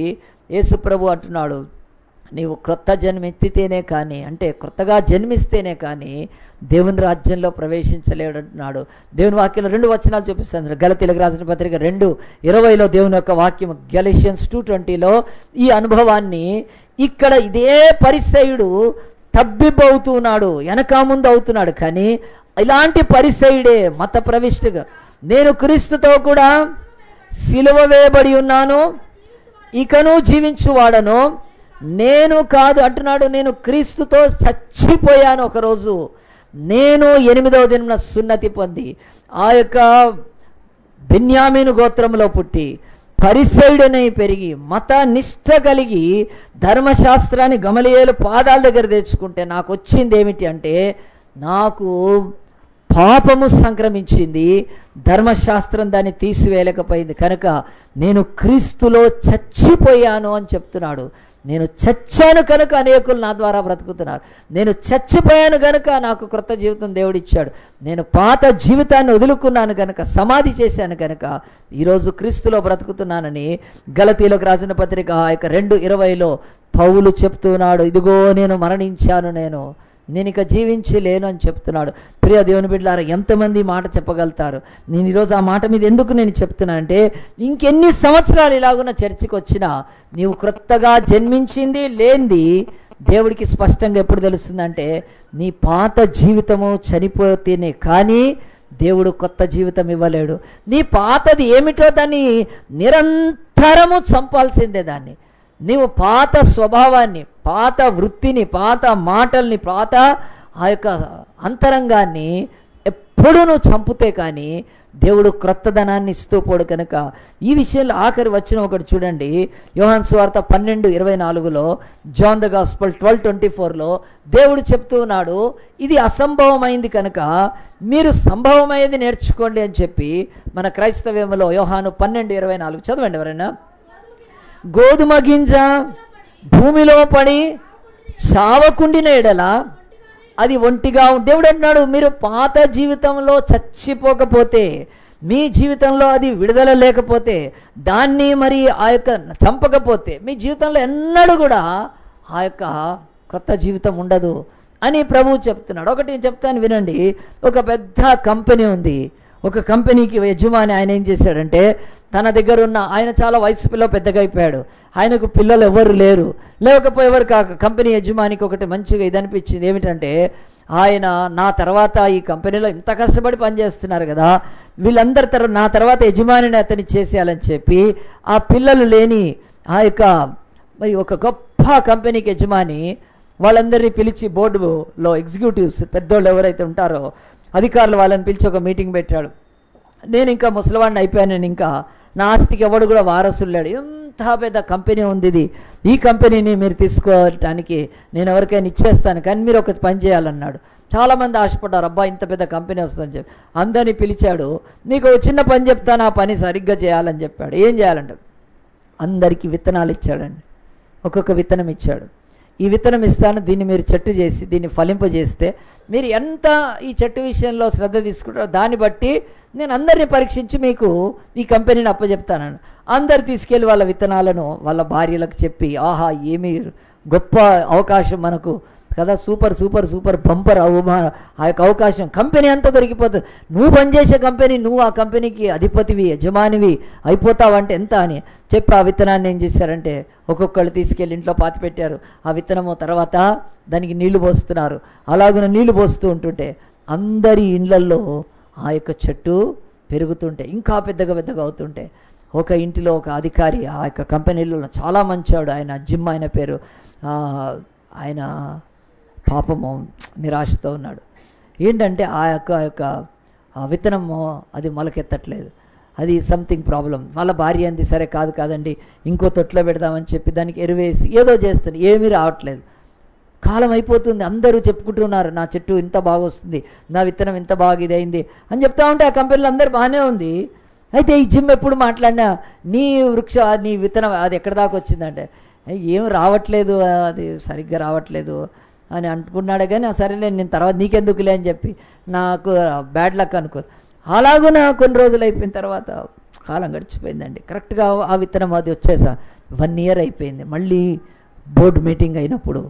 యేసుప్రభు అంటున్నాడు, నీవు క్రొత్త జన్మెత్తితేనే కానీ, అంటే క్రొత్తగా జన్మిస్తేనే కానీ దేవుని రాజ్యంలో ప్రవేశించలేడు అంటున్నాడు. దేవుని వాక్యంలో 2 వచనాలు చూపిస్తాను. గలతీయులకు రాసిన పత్రిక 2:20 దేవుని యొక్క వాక్యం, గెలషియన్స్ 2:20 ఈ అనుభవాన్ని ఇక్కడ ఇదే పరిసయుడు తబ్బిబ్బవుతున్నాడు, వెనక ముందు అవుతున్నాడు. కానీ ఇలాంటి పరిసయుడే మత ప్రవిష్టుగా, నేను క్రీస్తుతో కూడా సిలువ వేయబడి ఉన్నాను, ఇకను జీవించువాడను నేను కాదు అంటున్నాడు. నేను క్రీస్తుతో చచ్చిపోయాను ఒకరోజు. నేను 8వ దినమున సున్నతి పొంది ఆ యొక్క బెన్యామీను గోత్రంలో పుట్టి పరిసయుడనై పెరిగి మత నిష్ఠ కలిగి ధర్మశాస్త్రాన్ని గమలియేలు పాదాల దగ్గర తెచ్చుకుంటే నాకు వచ్చింది ఏమిటి అంటే, నాకు పాపము సంక్రమించింది, ధర్మశాస్త్రం దాన్ని తీసివేయలేకపోయింది. కనుక నేను క్రీస్తులో చచ్చిపోయాను అని చెప్తున్నాడు. నేను చచ్చాను కనుక అనేకులు నా ద్వారా బ్రతుకుతున్నారు. నేను చచ్చిపోయాను కనుక నాకు క్రొత్త జీవితం దేవుడిచ్చాడు. నేను పాత జీవితాన్ని వదులుకున్నాను కనుక, సమాధి చేశాను కనుక ఈరోజు క్రీస్తులో బ్రతుకుతున్నానని గలతీయులకు రాసిన పత్రిక 2:20 పౌలు చెప్తున్నాడు. ఇదిగో నేను మరణించాను, నేను ఇక జీవించి లేను అని చెప్తున్నాడు. ప్రియ దేవుని బిడ్డలారా, ఎంతమంది మాట చెప్పగలుగుతారు? నేను ఈరోజు ఆ మాట మీద ఎందుకు నేను చెప్తున్నానంటే, ఇంకెన్ని సంవత్సరాలు ఇలాగున్న చర్చికి వచ్చినా నీవు క్రొత్తగా జన్మించింది లేనిది దేవుడికి స్పష్టంగా ఎప్పుడు తెలుస్తుందంటే, నీ పాత జీవితము చనిపోతేనే కానీ దేవుడు కొత్త జీవితం ఇవ్వలేడు. నీ పాతది ఏమిటో దాన్ని నిరంతరము చంపాల్సిందే. దాన్ని నీవు పాత స్వభావాన్ని, పాత వృత్తిని, పాత మాటల్ని, పాత ఆ యొక్క అంతరంగాన్ని ఎప్పుడు నువ్వు చంపితే కానీ దేవుడు క్రొత్తదనాన్ని ఇస్తూ పోడు కనుక ఈ విషయంలో ఆఖరి వచ్చిన ఒకటి చూడండి, యోహాను సువార్త 12:24లో, జాన్ ద గాస్పల్ 12:24లో దేవుడు చెప్తూ ఉన్నాడు, ఇది అసంభవమైంది కనుక మీరు సంభవమైనది నేర్చుకోండి అని చెప్పి మన క్రైస్తవ్యంలో యోహాను 12:24 చదవండి ఎవరైనా. గోధుమ గింజ భూమిలో పడి చావకుండిన ఎడల అది ఒంటిగా దేవుడు అంటున్నాడు, మీరు పాత జీవితంలో చచ్చిపోకపోతే, మీ జీవితంలో అది విడుదల లేకపోతే, దాన్ని మరి ఆ యొక్క చంపకపోతే మీ జీవితంలో ఎన్నడూ కూడా ఆ యొక్క కొత్త జీవితం ఉండదు అని ప్రభువు చెప్తున్నాడు. ఒకటి చెప్తాను వినండి. ఒక పెద్ద కంపెనీ ఉంది. ఒక కంపెనీకి యజమాని ఆయన ఏం చేశాడంటే, తన దగ్గర ఉన్న ఆయన చాలా వయసులో పెద్దగా అయిపోయాడు, ఆయనకు పిల్లలు ఎవరు లేరు. లేకపోయేవారికి ఆ కంపెనీ యజమానికి ఒకటి మంచిగా ఇది అనిపించింది ఏమిటంటే, ఆయన నా తర్వాత ఈ కంపెనీలో ఇంత కష్టపడి పనిచేస్తున్నారు కదా, వీళ్ళందరి నా తర్వాత యజమానిని అతన్ని చేసేయాలని చెప్పి ఆ పిల్లలు లేని ఆ యొక్క మరి ఒక గొప్ప కంపెనీకి యజమాని వాళ్ళందరినీ పిలిచి బోర్డులో ఎగ్జిక్యూటివ్స్ పెద్దోళ్ళు ఎవరైతే ఉంటారో అధికారులు వాళ్ళని పిలిచి ఒక మీటింగ్ పెట్టాడు. నేను ఇంకా ముసలివాడిని అయిపోయాను, నేను ఇంకా నా ఆస్తికి ఎవడు కూడా వారసులు లేడు, ఎంత పెద్ద కంపెనీ ఉంది ఇది, ఈ కంపెనీని మీరు తీసుకోవటానికి నేను ఎవరికైనా ఇచ్చేస్తాను, కానీ మీరు ఒక పని చేయాలన్నాడు. చాలామంది ఆశపడ్డారు, అబ్బా ఇంత పెద్ద కంపెనీ వస్తుందని చెప్పి. అందరినీ పిలిచాడు, మీకు చిన్న పని చెప్తాను, ఆ పని సరిగ్గా చేయాలని చెప్పాడు. ఏం చేయాలంటే అందరికీ విత్తనాలు ఇచ్చాడండి. ఒక్కొక్క విత్తనం ఇచ్చాడు. ఈ విత్తనం ఇస్తాను, దీన్ని మీరు చెట్టు చేసి దీన్ని ఫలింపజేస్తే మీరు ఎంత ఈ చెట్టు విషయంలో శ్రద్ధ తీసుకుంటారో దాన్ని బట్టి నేను అందరినీ పరీక్షించి మీకు ఈ కంపెనీని అప్పచెప్తానని. అందరు తీసుకెళ్ళి వాళ్ళ విత్తనాలను వాళ్ళ భార్యలకు చెప్పి, ఆహా ఏమీ గొప్ప అవకాశం మనకు కదా, సూపర్ సూపర్ సూపర్ బంపర్ ఆ యొక్క అవకాశం, కంపెనీ అంతా దొరికిపోతుంది, నువ్వు పనిచేసే కంపెనీ, నువ్వు ఆ కంపెనీకి అధిపతివి యజమానివి అయిపోతావంటే ఎంత అని చెప్పి ఆ విత్తనాన్ని ఏం చేశారంటే ఒక్కొక్కళ్ళు తీసుకెళ్ళి ఇంట్లో పాతి పెట్టారు. ఆ విత్తనము తర్వాత దానికి నీళ్లు పోస్తున్నారు. అలాగున నీళ్లు పోస్తూ ఉంటుంటే అందరి ఇళ్లల్లో ఆ యొక్క చెట్టు పెరుగుతుంటే ఇంకా పెద్దగా పెద్దగా అవుతుంటే ఒక ఇంటిలో ఒక అధికారి ఆ యొక్క కంపెనీలో చాలా మంచివాడు, ఆయన జిమ్, ఆయన పేరు, ఆయన పాపము నిరాశతో ఉన్నాడు. ఏంటంటే ఆ యొక్క విత్తనము అది మొలకెత్తట్లేదు, అది సంథింగ్ ప్రాబ్లం. వాళ్ళ భార్య అంది, సరే కాదండి ఇంకో తొట్లో పెడదామని చెప్పి దానికి ఎరువేసి ఏదో చేస్తుంది, ఏమీ రావట్లేదు. కాలం అయిపోతుంది, అందరూ చెప్పుకుంటున్నారు నా చెట్టు ఇంత బాగా వస్తుంది, నా విత్తనం ఇంత బాగా ఇదైంది అని చెప్తా ఉంటే ఆ కంపెనీలో అందరూ బాగానే ఉంది. అయితే ఈ జిమ్ ఎప్పుడు మాట్లాడినా నీ విత్తనం అది ఎక్కడ దాకా వచ్చిందంటే ఏం రావట్లేదు, అది సరిగ్గా రావట్లేదు అని అనుకున్నాడు. కానీ సరేలే నేను తర్వాత నీకెందుకులే అని చెప్పి నాకు బ్యాడ్ లక్ అనుకో. అలాగున కొన్ని రోజులు అయిపోయిన తర్వాత కాలం గడిచిపోయిందండి. కరెక్ట్గా ఆ విత్తనం అది వచ్చేసా 1 year అయిపోయింది. మళ్ళీ బోర్డు మీటింగ్ అయినప్పుడు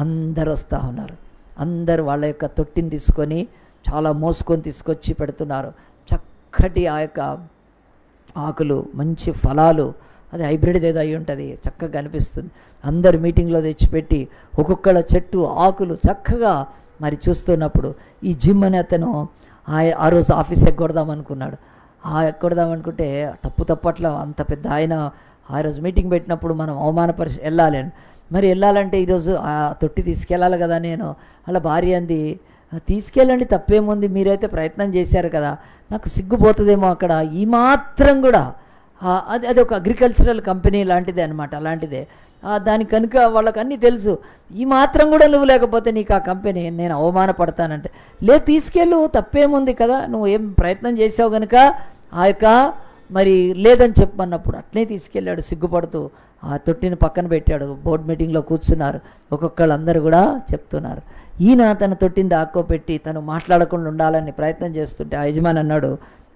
అందరు వస్తూ ఉన్నారు. అందరు వాళ్ళ యొక్క తొట్టిని తీసుకొని చాలా మోసుకొని తీసుకొచ్చి పెడుతున్నారు. చక్కటి ఆ యొక్క ఆకులు, మంచి ఫలాలు, అది హైబ్రిడ్ ఏదో అయి ఉంటుంది, చక్కగా అనిపిస్తుంది. అందరు మీటింగ్లో తెచ్చిపెట్టి ఒక్కొక్కళ్ళ చెట్టు ఆకులు చక్కగా మరి చూస్తున్నప్పుడు ఈ జిమ్ అని అతను ఆ రోజు ఆఫీస్ ఎగ్గొడదాం అనుకున్నాడు. ఎగ్గొడదామనుకుంటే తప్పట్లా అంత పెద్ద ఆయన ఆ రోజు మీటింగ్ పెట్టినప్పుడు మనం అవమానపరిచి వెళ్ళాలి అని. మరి వెళ్ళాలంటే ఈరోజు ఆ తొట్టి తీసుకెళ్ళాలి కదా. నేను అలా భార్య అంది, తీసుకెళ్ళండి తప్పేముంది, మీరైతే ప్రయత్నం చేశారు కదా, నాకు సిగ్గుపోతుందేమో అక్కడ ఈ మాత్రం కూడా. అది ఒక అగ్రికల్చరల్ కంపెనీ లాంటిదే అనమాట, అలాంటిదే. దాని కనుక వాళ్ళకి అన్నీ తెలుసు, ఈ మాత్రం కూడా నువ్వు లేకపోతే నీకు ఆ కంపెనీ నేను అవమానపడతానంటే, లేదు తీసుకెళ్ళు తప్పేముంది కదా, నువ్వు ఏం ప్రయత్నం చేసావు కనుక ఆ యొక్క మరి లేదని చెప్పమన్నప్పుడు అట్నే తీసుకెళ్ళాడు సిగ్గుపడుతూ. ఆ తొట్టిని పక్కన పెట్టాడు. బోర్డు మీటింగ్లో కూర్చున్నారు. ఒక్కొక్కళ్ళందరూ కూడా చెప్తున్నారు. ఈయన తన తొట్టిని దాక్కోపెట్టి తను మాట్లాడకుండా ఉండాలని ప్రయత్నం చేస్తుంటే ఆ యజమాని అన్నాడు,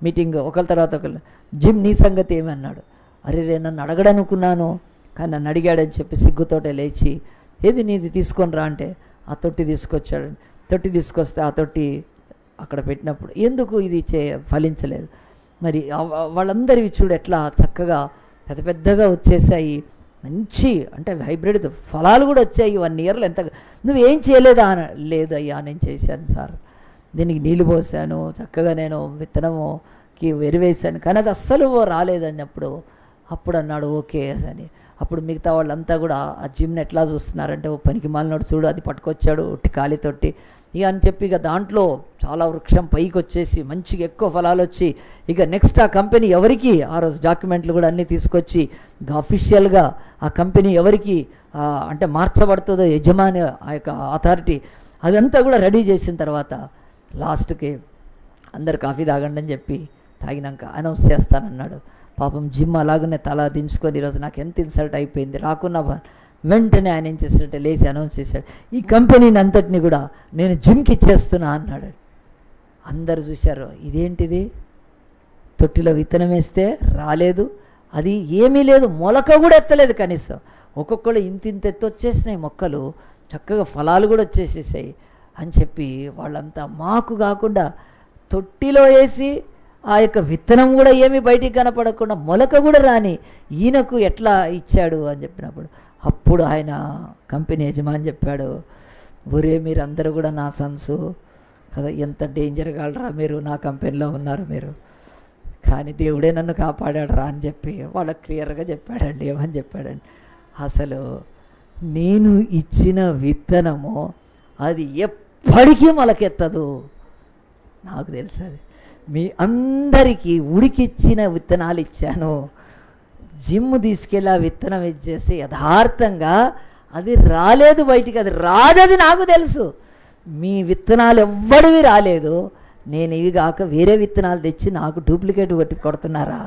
మీటింగ్ ఒకరి తర్వాత ఒకరు, జిమ్ నీ సంగతి ఏమన్నాడు. అరే నన్ను అడగడనుకున్నాను కానీ నన్ను అడిగాడని చెప్పి సిగ్గుతోటే లేచి, ఏది నీది తీసుకొని రా అంటే ఆ తొట్టి తీసుకొచ్చాడు. తొట్టి తీసుకొస్తే ఆ తొట్టి అక్కడ పెట్టినప్పుడు ఎందుకు ఇది ఫలించలేదు. మరి వాళ్ళందరివి చూడు ఎట్లా చక్కగా పెద్ద పెద్దగా వచ్చేసాయి, మంచి అంటే హైబ్రిడ్ ఫలాలు కూడా వచ్చాయి. 1 yearలో ఎంత, నువ్వేం చేయలేదా? లేదయ్యా నేను చేశాను సార్, దీనికి నీళ్ళు పోసాను, చక్కగా నేను విత్తనముకి ఎరువేశాను, కానీ అది అస్సలు రాలేదన్నప్పుడు అప్పుడు అన్నాడు ఓకే అని. అప్పుడు మిగతా వాళ్ళంతా కూడా ఆ జిమ్ని ఎట్లా చూస్తున్నారంటే, ఓ పనికి మాలినోడు చూడు అది పట్టుకొచ్చాడు ఒట్టి ఖాళీ తొట్టి, ఇక అని చెప్పి ఇక దాంట్లో చాలా వృక్షం పైకి వచ్చేసి మంచిగా ఎక్కువ ఫలాలు వచ్చి ఇక నెక్స్ట్ ఆ కంపెనీ ఎవరికి ఆ రోజు డాక్యుమెంట్లు కూడా అన్నీ తీసుకొచ్చి ఇక అఫీషియల్గా ఆ కంపెనీ ఎవరికి అంటే మార్చబడుతుందో యజమాని ఆ యొక్క అథారిటీ అదంతా కూడా రెడీ చేసిన తర్వాత లాస్ట్కి అందరు కాఫీ తాగండి అని చెప్పి తాగినాక అనౌన్స్ చేస్తానన్నాడు. పాపం జిమ్ అలాగనే తల దించుకొని ఈరోజు నాకు ఎంత ఇన్సల్ట్ అయిపోయింది, రాకున్నా వెంటనే ఆయన ఏం చేసినట్టే లేచి అనౌన్స్ చేశాడు, ఈ కంపెనీని అంతటిని కూడా నేను జిమ్కి ఇచ్చేస్తున్నా అన్నాడు. అందరు చూశారు, ఇదేంటిది, తొట్టిలో విత్తనం వేస్తే రాలేదు, అది ఏమీ లేదు, మొలక కూడా ఎత్తలేదు కనీసం. ఒక్కొక్కళ్ళు ఇంత ఎత్తు వచ్చేసినాయి మొక్కలు, చక్కగా ఫలాలు కూడా వచ్చేసేసాయి అని చెప్పి వాళ్ళంతా మాకు కాకుండా తొట్టిలో వేసి ఆ యొక్క విత్తనం కూడా ఏమీ బయటికి కనపడకుండా మొలక కూడా రాని ఈయనకు ఎట్లా ఇచ్చాడు అని చెప్పినప్పుడు అప్పుడు ఆయన కంపెనీ యజమాని చెప్పాడు, ఒరే మీరందరూ కూడా నా సన్సు కదా, ఎంత డేంజర్ కాలరా మీరు, నా కంపెనీలో ఉన్నారు మీరు, కానీ దేవుడే నన్ను కాపాడాడు రా అని చెప్పి వాళ్ళకి క్లియర్గా చెప్పాడండి. ఏమని చెప్పాడండి, అసలు నేను ఇచ్చిన విత్తనము అది ఎప్పటికీ మొలకెత్తదు, నాకు తెలుసు అది. మీ అందరికీ ఉడికిచ్చిన విత్తనాలు ఇచ్చాను, జిమ్ తీసుకెళ్ళి ఆ విత్తనం ఇచ్చేసి యథార్థంగా అది రాలేదు బయటికి, అది రాదది నాకు తెలుసు. మీ విత్తనాలు ఎవ్వడివి రాలేదు, నేను ఇవి కాక వేరే విత్తనాలు తెచ్చి నాకు డూప్లికేట్ కొట్టి కొడుతున్నారా,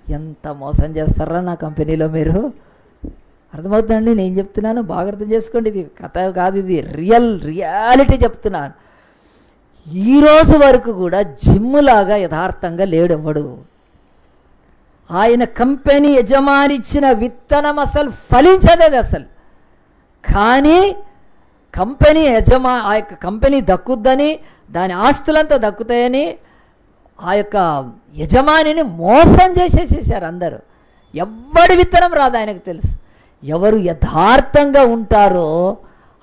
ఎంత మోసం చేస్తారా నా కంపెనీలో మీరు. అర్థమవుతుందండి నేను చెప్తున్నాను, బాగా అర్థం చేసుకోండి, ఇది కథ కాదు, ఇది రియాలిటీ చెప్తున్నాను. ఈరోజు వరకు కూడా జిమ్ములాగా యథార్థంగా లేడెవ్వడు. ఆయన కంపెనీ యజమాని ఇచ్చిన విత్తనం అసలు ఫలించలేదు అసలు, కానీ కంపెనీ ఆ యొక్క కంపెనీ దక్కుద్దని, దాని ఆస్తులంతా దక్కుతాయని ఆ యొక్క యజమానిని మోసం చేసేసేసారు అందరూ. ఎవ్వడి విత్తనం రాదు ఆయనకు తెలుసు. ఎవరు యథార్థంగా ఉంటారో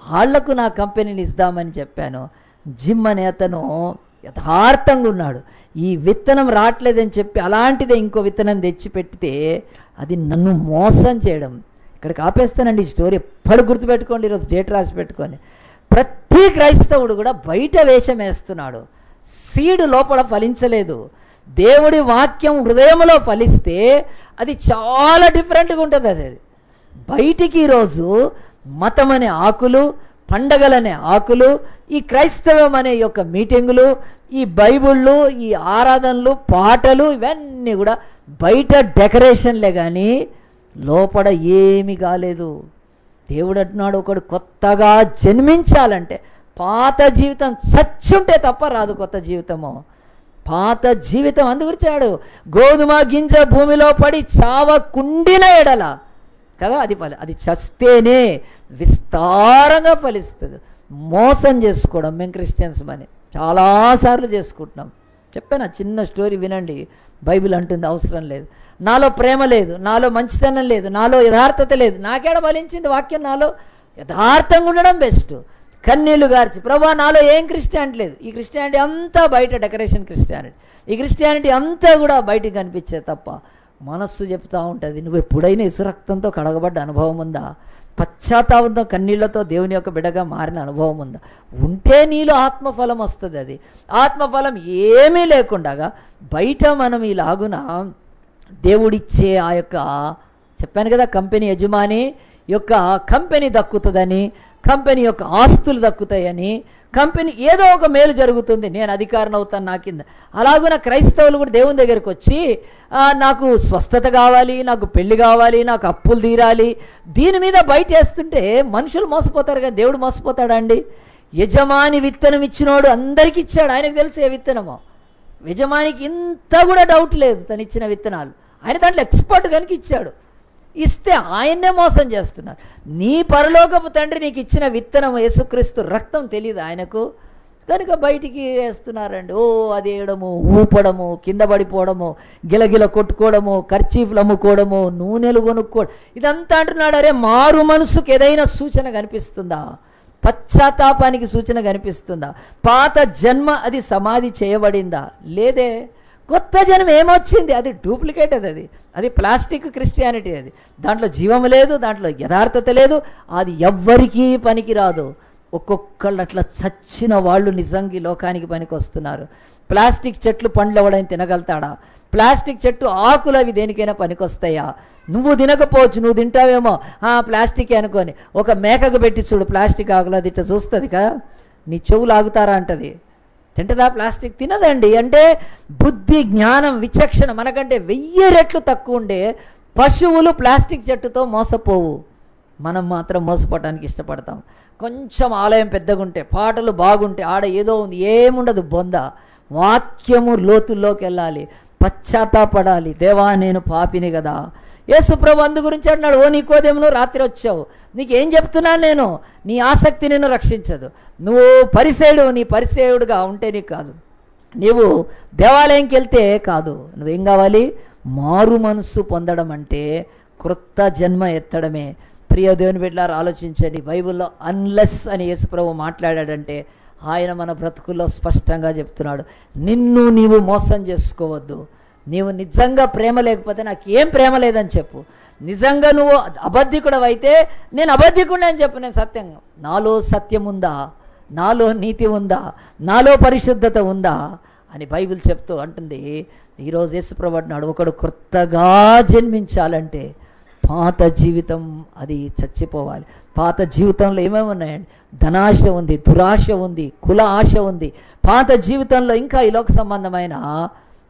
వాళ్లకు నా కంపెనీని ఇద్దామని చెప్పాను. జిమ్ అనే అతను యథార్థంగా ఉన్నాడు, ఈ విత్తనం రావట్లేదని చెప్పి అలాంటిదే ఇంకో విత్తనం తెచ్చి పెట్టితే అది నన్ను మోసం చేయడం. ఇక్కడికి ఆపేస్తానండి ఈ స్టోరీ, ఎప్పుడు గుర్తుపెట్టుకోండి, ఈరోజు డేట్ రాసి పెట్టుకొని. ప్రతి క్రైస్తవుడు కూడా బయట వేషం వేస్తున్నాడు, సీడు లోపల ఫలించలేదు. దేవుడి వాక్యం హృదయంలో ఫలిస్తే అది చాలా డిఫరెంట్గా ఉంటుంది. అది బయటికి ఈరోజు మతం అనే ఆకులు, పండగలనే ఆకులు, ఈ క్రైస్తవం అనే యొక్క మీటింగులు, ఈ బైబిళ్ళు, ఈ ఆరాధనలు, పాటలు, ఇవన్నీ కూడా బయట డెకరేషన్లే కానీ లోపల ఏమీ కాలేదు. దేవుడు అంటున్నాడు, ఒకడు కొత్తగా జన్మించాలంటే పాత జీవితం చచ్చుంటే తప్ప రాదు కొత్త జీవితము. పాత జీవితం అందుగురించాడు, గోధుమ గింజ భూమిలో పడి చావకుండిన ఎడల కదా అది చస్తేనే విస్తారంగా ఫలిస్తుంది. మోసం చేసుకోవడం మేము క్రిస్టియన్స్ అని చాలాసార్లు చేసుకుంటున్నాం. చెప్పాను, చిన్న స్టోరీ వినండి. బైబిల్ అంటుంది అవసరం లేదు, నాలో ప్రేమ లేదు, నాలో మంచితనం లేదు, నాలో యథార్థత లేదు, నాకేడ ఫలించింది వాక్యం. నాలో యథార్థంగా ఉండడం బెస్ట్. కన్నీళ్లు గార్చి ప్రభా నాలో ఏం క్రిస్టియానిటీ లేదు. ఈ క్రిస్టియానిటీ అంతా బయట డెకరేషన్ క్రిస్టియానిటీ, ఈ క్రిస్టియానిటీ అంతా కూడా బయటికి కనిపించేది తప్ప మనస్సు చెప్తూ ఉంటుంది. నువ్వు ఎప్పుడైనా ఇసురక్తంతో కడగబడ్డ అనుభవం ఉందా? పశ్చాత్తాపంతో కన్నీళ్లతో దేవుని యొక్క బిడ్డగా మారిన అనుభవం ఉందా? ఉంటే నీలో ఆత్మఫలం వస్తుంది. అది ఆత్మఫలం ఏమీ లేకుండా బయట మనం ఇలాగున దేవుడిచ్చే ఆ యొక్క చెప్పాను కదా, కంపెనీ యజమాని యొక్క కంపెనీ దక్కుతుందని, కంపెనీ యొక్క ఆస్తులు దక్కుతాయని, కంపెనీ ఏదో ఒక మేలు జరుగుతుంది, నేను అధికారిని అవుతాను నా కింద. అలాగున క్రైస్తవులు కూడా దేవుని దగ్గరికి వచ్చి నాకు స్వస్థత కావాలి, నాకు పెళ్లి కావాలి, నాకు అప్పులు తీరాలి, దీని మీద బయట వేస్తుంటే మనుషులు మోసపోతారు కదా, దేవుడు మోసపోతాడా అండి? యజమాని విత్తనం ఇచ్చినోడు అందరికీ ఇచ్చాడు, ఆయనకు తెలుసు ఏ విత్తనమో. యజమానికి ఇంత కూడా డౌట్ లేదు తను ఇచ్చిన విత్తనాలు, ఆయన దాంట్లో ఎక్స్పర్ట్ కనుక ఇచ్చాడు. ఇస్తే ఆయన్నే మోసం చేస్తున్నారు. నీ పరలోకపు తండ్రి నీకు ఇచ్చిన విత్తనం యేసుక్రీస్తు రక్తం తెలియదు ఆయనకు, కనుక బయటికి వేస్తున్నారండి. అది వేయడము, ఊపడము, కింద పడిపోవడము, గిలగిల కొట్టుకోవడము, కర్చీఫ్లు అమ్ముకోవడము, నూనెలు కొనుక్కోవడం, ఇదంతా అంటున్నాడు. అరే మారు మనసుకు ఏదైనా సూచన కనిపిస్తుందా? పశ్చాత్తాపానికి సూచన కనిపిస్తుందా? పాత జన్మ అది సమాధి చేయబడిందా? లేదే. కొత్త జన్మ ఏమొచ్చింది? అది డూప్లికేట్, అది ప్లాస్టిక్ క్రిస్టియానిటీ. అది దాంట్లో జీవం లేదు, దాంట్లో యథార్థత లేదు, అది ఎవ్వరికీ పనికిరాదు. ఒక్కొక్కళ్ళు అట్లా చచ్చిన వాళ్ళు నిజంగా ఈ లోకానికి పనికి వస్తున్నారు. ప్లాస్టిక్ చెట్లు పండ్లు ఎవడైనా తినగలుగుతాడా? ప్లాస్టిక్ చెట్టు ఆకులు అవి దేనికైనా పనికొస్తాయా? నువ్వు తినకపోవచ్చు, నువ్వు తింటావేమో ప్లాస్టిక్ అనుకొని. ఒక మేకకు పెట్టి చూడు ప్లాస్టిక్ ఆకులు, అది ఇట్లా చూస్తుంది కదా, నీ చెవులు ఆగుతారా అంటది. తింటదా ప్లాస్టిక్? తినదండి. అంటే బుద్ధి, జ్ఞానం, విచక్షణ మనకంటే 1000 రెట్లు తక్కువ ఉండే పశువులు ప్లాస్టిక్ చెట్టుతో మోసపోవు. మనం మాత్రం మోసపోవటానికి ఇష్టపడతాం. కొంచెం ఆలయం పెద్దగా ఉంటే, పాటలు బాగుంటే, ఆడ ఏదో ఉంది, ఏముండదు బొంద. వాక్యము లోతుల్లోకి వెళ్ళాలి, పశ్చాత్తాపడాలి. దేవా నేను పాపిని కదా. యేసుప్రభు అందు గురించి అన్నాడు, ఓ నికోదేమును రాత్రి వచ్చావు, నీకేం చెప్తున్నాను నేను, నీ ఆసక్తి నిన్ను రక్షించదు. నువ్వు పరిసేయుడు, నీ పరిసేయుడుగా ఉంటే నీకు కాదు. నీవు దేవాలయంకి వెళ్తే కాదు. నువ్వేం కావాలి? మారు మనస్సు పొందడం అంటే క్రొత్త జన్మ ఎత్తడమే. ప్రియ దేవుని బిడ్డలారా ఆలోచించండి. బైబిల్లో అన్లెస్ అని యేసుప్రభు మాట్లాడాడంటే ఆయన మన బ్రతుకుల్లో స్పష్టంగా చెప్తున్నాడు, నిన్ను నీవు మోసం చేసుకోవద్దు. నీవు నిజంగా ప్రేమ లేకపోతే నాకు ఏం ప్రేమ లేదని చెప్పు. నిజంగా నువ్వు అబద్ధికుడు అయితే నేను అబద్ధికుడు అని చెప్పు. నేను సత్యంగా, నాలో సత్యం ఉందా, నాలో నీతి ఉందా, నాలో పరిశుద్ధత ఉందా అని బైబిల్ చెప్తూ అంటుంది. ఈరోజు యేసుప్రభు అంటున్నాడు, ఒకడు కొత్తగా జన్మించాలంటే పాత జీవితం అది చచ్చిపోవాలి. పాత జీవితంలో ఏమేమి ఉన్నాయండి? ధనాశ ఉంది, దురాశ ఉంది, కుల ఆశ ఉంది. పాత జీవితంలో ఇంకా ఈ లోక సంబంధమైన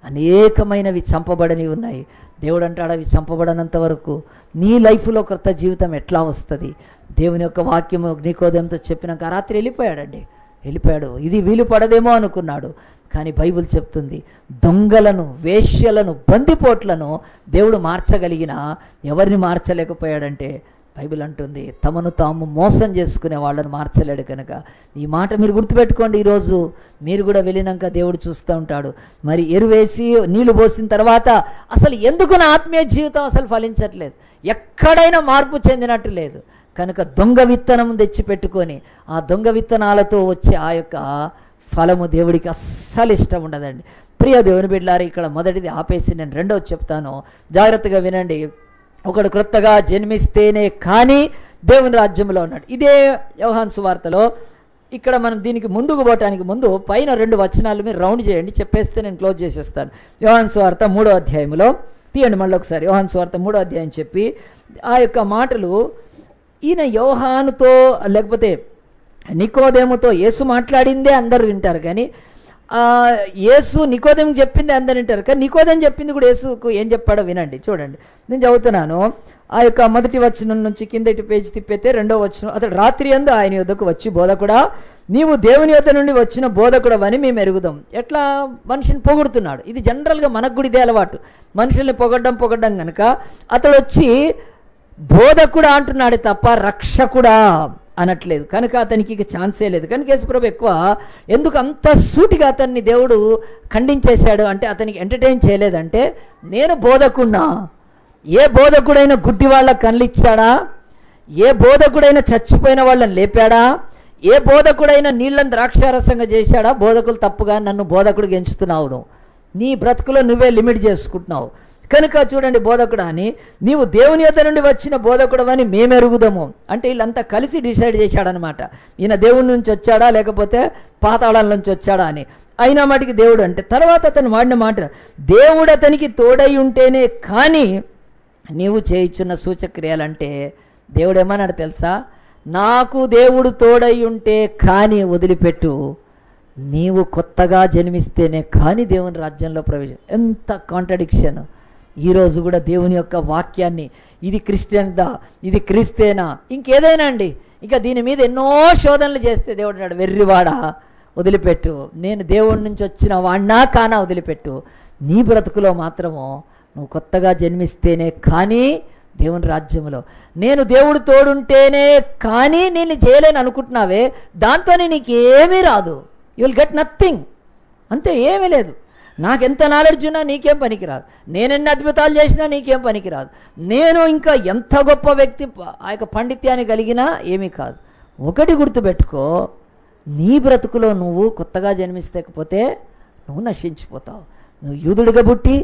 అనేకమైనవి చంపబడని ఉన్నాయి. దేవుడు అంటాడు, అవి చంపబడనంత వరకు నీ లైఫ్లో కొత్త జీవితం ఎట్లా వస్తుంది? దేవుని యొక్క వాక్యము నికోదేముతో చెప్పినాక రాత్రి వెళ్ళిపోయాడు. ఇది వీలు పడదేమో అనుకున్నాడు. కానీ బైబిల్ చెప్తుంది, దొంగలను, వేశ్యలను, బందిపోట్లను దేవుడు మార్చగలిగిన ఎవరిని మార్చలేకపోయాడంటే బైబిల్ అంటుంది, తమను తాము మోసం చేసుకునే వాళ్ళని మార్చలేడు. కనుక ఈ మాట మీరు గుర్తుపెట్టుకోండి. ఈరోజు మీరు కూడా వెళ్ళినాక దేవుడు చూస్తూ ఉంటాడు. మరి ఎరువేసి నీళ్లు పోసిన తర్వాత అసలు ఎందుకు నా ఆత్మీయ జీవితం అసలు ఫలించట్లేదు, ఎక్కడైనా మార్పు చెందినట్టు లేదు. కనుక దొంగ విత్తనం తెచ్చిపెట్టుకొని ఆ దొంగ విత్తనాలతో వచ్చే ఆ యొక్క ఫలము దేవుడికి అస్సలు ఇష్టం ఉండదండి. ప్రియ దేవుని బిడ్డలారా, ఇక్కడ మొదటిది ఆపేసి నేను రెండవది చెప్తాను, జాగ్రత్తగా వినండి. ఒకడు క్రొత్తగా జన్మిస్తేనే కానీ దేవుని రాజ్యంలో ఉన్నాడు. ఇదే యోహాను సువార్తలో. ఇక్కడ మనం దీనికి ముందుకు పోవటానికి ముందు పైన 2 వచనాలు మీరు రౌండ్ చేయండి, చెప్పేస్తే నేను క్లోజ్ చేసేస్తాను. యోహాను సువార్త 3వ అధ్యాయంలో తీయండి మళ్ళీ ఒకసారి. యోహాను సువార్త 3వ అధ్యాయం చెప్పి ఆ యొక్క మాటలు ఈయన యోహానుతో లేకపోతే నికోదేముతో యేసు మాట్లాడిందే అందరూ వింటారు, కానీ యేసు నికోదేము చెప్పింది అందరు వింటారు. కానీ నికోదేము చెప్పింది కూడా యేసుకు ఏం చెప్పాడో వినండి. చూడండి, నేను చదువుతున్నాను. ఆ యొక్క మొదటి వచనం నుంచి కిందటి పేజీ తిప్పితే 2వ వచనం. అతడు రాత్రి యందు ఆయన యొద్దకు వచ్చి, బోధకుడా నీవు దేవుని యొద్ద నుండి వచ్చిన బోధకుడవని మేము ఎరుగుదాం. ఎట్లా మనిషిని పొగుడుతున్నాడు. ఇది జనరల్గా మనకు కూడా ఇదే అలవాటు, మనుషుల్ని పొగడ్డం కనుక అతడు వచ్చి బోధకుడా అంటున్నాడు తప్ప రక్షకుడా అనట్లేదు. కనుక అతనికి ఇక ఛాన్సే లేదు. కనుక యేసుప్రభు ఎక్కువ ఎందుకు అంత సూటిగా అతన్ని దేవుడు ఖండించేశాడు అంటే, అతనికి ఎంటర్టైన్ చేయలేదంటే, నేను బోధకున్నా, ఏ బోధకుడైనా గుడ్డి వాళ్ళకి కళ్ళు ఇచ్చాడా? ఏ బోధకుడైనా చచ్చిపోయిన వాళ్ళని లేపాడా? ఏ బోధకుడైనా నీళ్ళని ద్రాక్షారసంగా చేశాడా? బోధకులు తప్పుగా నన్ను బోధకుడికి ఎంచుతున్నావు. నీ బ్రతుకులో నువ్వే లిమిట్ చేసుకుంటున్నావు. కనుక చూడండి, బోధకుడు అని నీవు దేవుని యొద్ద నుండి వచ్చిన బోధకుడు అని మేము ఎరుగుదాము అంటే వీళ్ళంతా కలిసి డిసైడ్ చేశాడనమాట. ఈయన దేవుడి నుంచి వచ్చాడా లేకపోతే పాతాళం నుంచి వచ్చాడా అని. అయినా మటుకి దేవుడు అంటే తర్వాత అతను వాడిన మాట, దేవుడు అతనికి తోడై ఉంటేనే కానీ నీవు చేయించున్న సూచక్రియలంటే దేవుడు ఏమన్నాడు తెలుసా? నాకు దేవుడు తోడై ఉంటే కానీ వదిలిపెట్టు, నీవు కొత్తగా జన్మిస్తేనే కానీ దేవుని రాజ్యంలో ప్రవేశం. ఎంత కాంట్రడిక్షన్! ఈరోజు కూడా దేవుని యొక్క వాక్యాన్ని, ఇది క్రిస్టియన్దా, ఇది క్రీస్తేనా, ఇంకేదైనా అండి, ఇంకా దీని మీద ఎన్నో శోధనలు చేస్తే దేవుడు అన్నాడు, వెర్రివాడా వదిలిపెట్టు, నేను దేవుడి నుంచి వచ్చిన వాడినా కానా వదిలిపెట్టు. నీ బ్రతుకులో మాత్రము నువ్వు కొత్తగా జన్మిస్తేనే కానీ దేవుని రాజ్యంలో, నేను దేవుడు తోడుంటేనే కానీ నేను చేయలేను అనుకుంటున్నావే, దాంతోనే నీకేమీ రాదు. You will get nothing. అంతే, ఏమీ లేదు. నాకెంత నాలెడ్జ్ ఉన్నా నీకేం పనికిరాదు, నేనెన్ని అద్భుతాలు చేసినా నీకేం పనికిరాదు, నేను ఇంకా ఎంత గొప్ప వ్యక్తి ఆ యొక్క పాండిత్యాన్ని కలిగినా ఏమీ కాదు. ఒకటి గుర్తుపెట్టుకో, నీ బ్రతుకులో నువ్వు కొత్తగా జన్మిస్తకపోతే నువ్వు నశించిపోతావు. నువ్వు యూదుడిగా పుట్టి,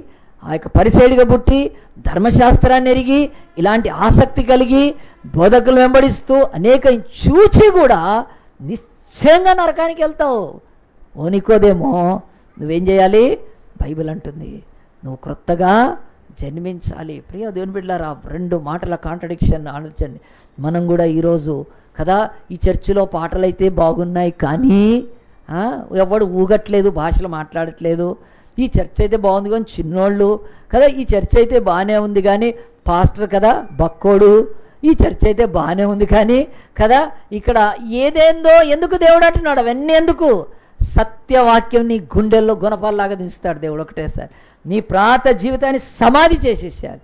ఆ యొక్క పరిసైడిగా పుట్టి, ధర్మశాస్త్రాన్ని ఎరిగి, ఇలాంటి ఆసక్తి కలిగి, బోధకులు వెంబడిస్తూ అనేక చూచి కూడా నిశ్చయంగా నరకానికి వెళ్తావు. ఓనికోదేమో నువ్వేం చేయాలి? బైబిల్ అంటుంది నువ్వు క్రొత్తగా జన్మించాలి. ప్రియ దేవుని బిడ్డలారా, 2 మాటల కాంట్రడిక్షన్ ఆలోచించండి. మనం కూడా ఈరోజు కదా ఈ చర్చిలో పాటలైతే బాగున్నాయి కానీ ఎవడు ఊగట్లేదు, భాషలు మాట్లాడట్లేదు. ఈ చర్చ్ అయితే బాగుంది కానీ చిన్నోళ్ళు కదా, ఈ చర్చ్ అయితే బాగానే ఉంది కానీ పాస్టర్ కదా బక్కోడు, ఈ చర్చ్ అయితే బాగానే ఉంది కానీ కదా ఇక్కడ ఏదేందో. ఎందుకు దేవుడు అంటున్నాడు అవన్నీ? ఎందుకు? సత్యవాక్యం నీ గుండెల్లో గుణపాల్లాగా దించుతాడు దేవుడు ఒకటేసారి. నీ ప్రాత జీవితాన్ని సమాధి చేసేసాడు.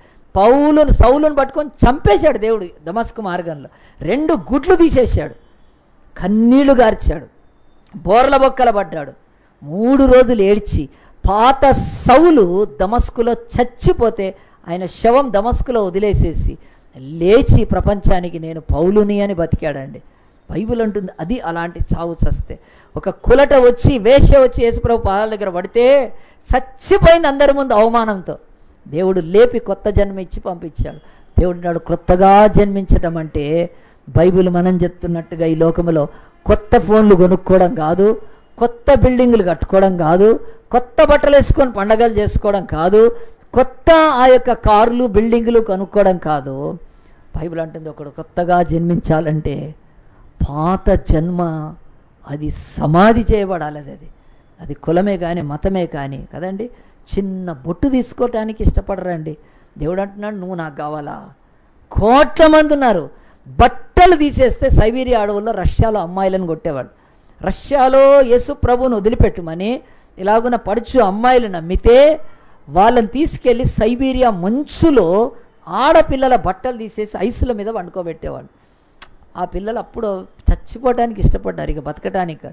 సౌలును పట్టుకొని చంపేశాడు దేవుడు దమస్కు మార్గంలో. 2 గుడ్లు తీసేశాడు, కన్నీళ్లు గార్చాడు, బోర్ల బొక్కల పడ్డాడు. 3 రోజులు ఏడ్చి పాత సౌలు దమస్కులో చచ్చిపోతే ఆయన శవం దమస్కులో వదిలేసేసి లేచి ప్రపంచానికి నేను పౌలుని అని బతికాడండి. బైబిల్ అంటుంది అది అలాంటి చావు చస్తే. ఒక కులట వచ్చి వేశ్య వచ్చి యేసుప్రభు పాదాల దగ్గర పడితే చచ్చిపోయింది అందరి ముందు అవమానంతో. దేవుడు లేపి కొత్త జన్మ ఇచ్చి పంపించాడు. దేవుడు నాడు క్రొత్తగా జన్మించటం అంటే బైబిల్ మనం చెప్తున్నట్టుగా ఈ లోకంలో కొత్త ఫోన్లు కొనుక్కోవడం కాదు, కొత్త బిల్డింగులు కట్టుకోవడం కాదు, కొత్త బట్టలు వేసుకొని పండగలు చేసుకోవడం కాదు, కొత్త ఆ యొక్క కార్లు బిల్డింగులు కొనుక్కోవడం కాదు. బైబిల్ అంటుంది ఒకడు కొత్తగా జన్మించాలంటే పాత జన్మ అది సమాధి చేయబడాలి. అది కులమే కానీ మతమే కానీ కదండి. చిన్న బొట్టు తీసుకోవటానికి ఇష్టపడరండి. దేవుడు అంటున్నాడు నువ్వు నాకు కావాలా? కోట్ల మంది ఉన్నారు. బట్టలు తీసేస్తే సైబీరియా అడవుల్లో రష్యాలో అమ్మాయిలను కొట్టేవాడు. రష్యాలో యేసు ప్రభువును వదిలిపెట్టమని ఇలాగున్న పడుచు అమ్మాయిలు నమ్మితే వాళ్ళని తీసుకెళ్ళి సైబీరియా మంచులో ఆడపిల్లల బట్టలు తీసేసి ఐసుల మీద వండుకోబెట్టేవాళ్ళు. ఆ పిల్లలు అప్పుడు చచ్చిపోవడానికి ఇష్టపడ్డారు, ఇక బతకటానికి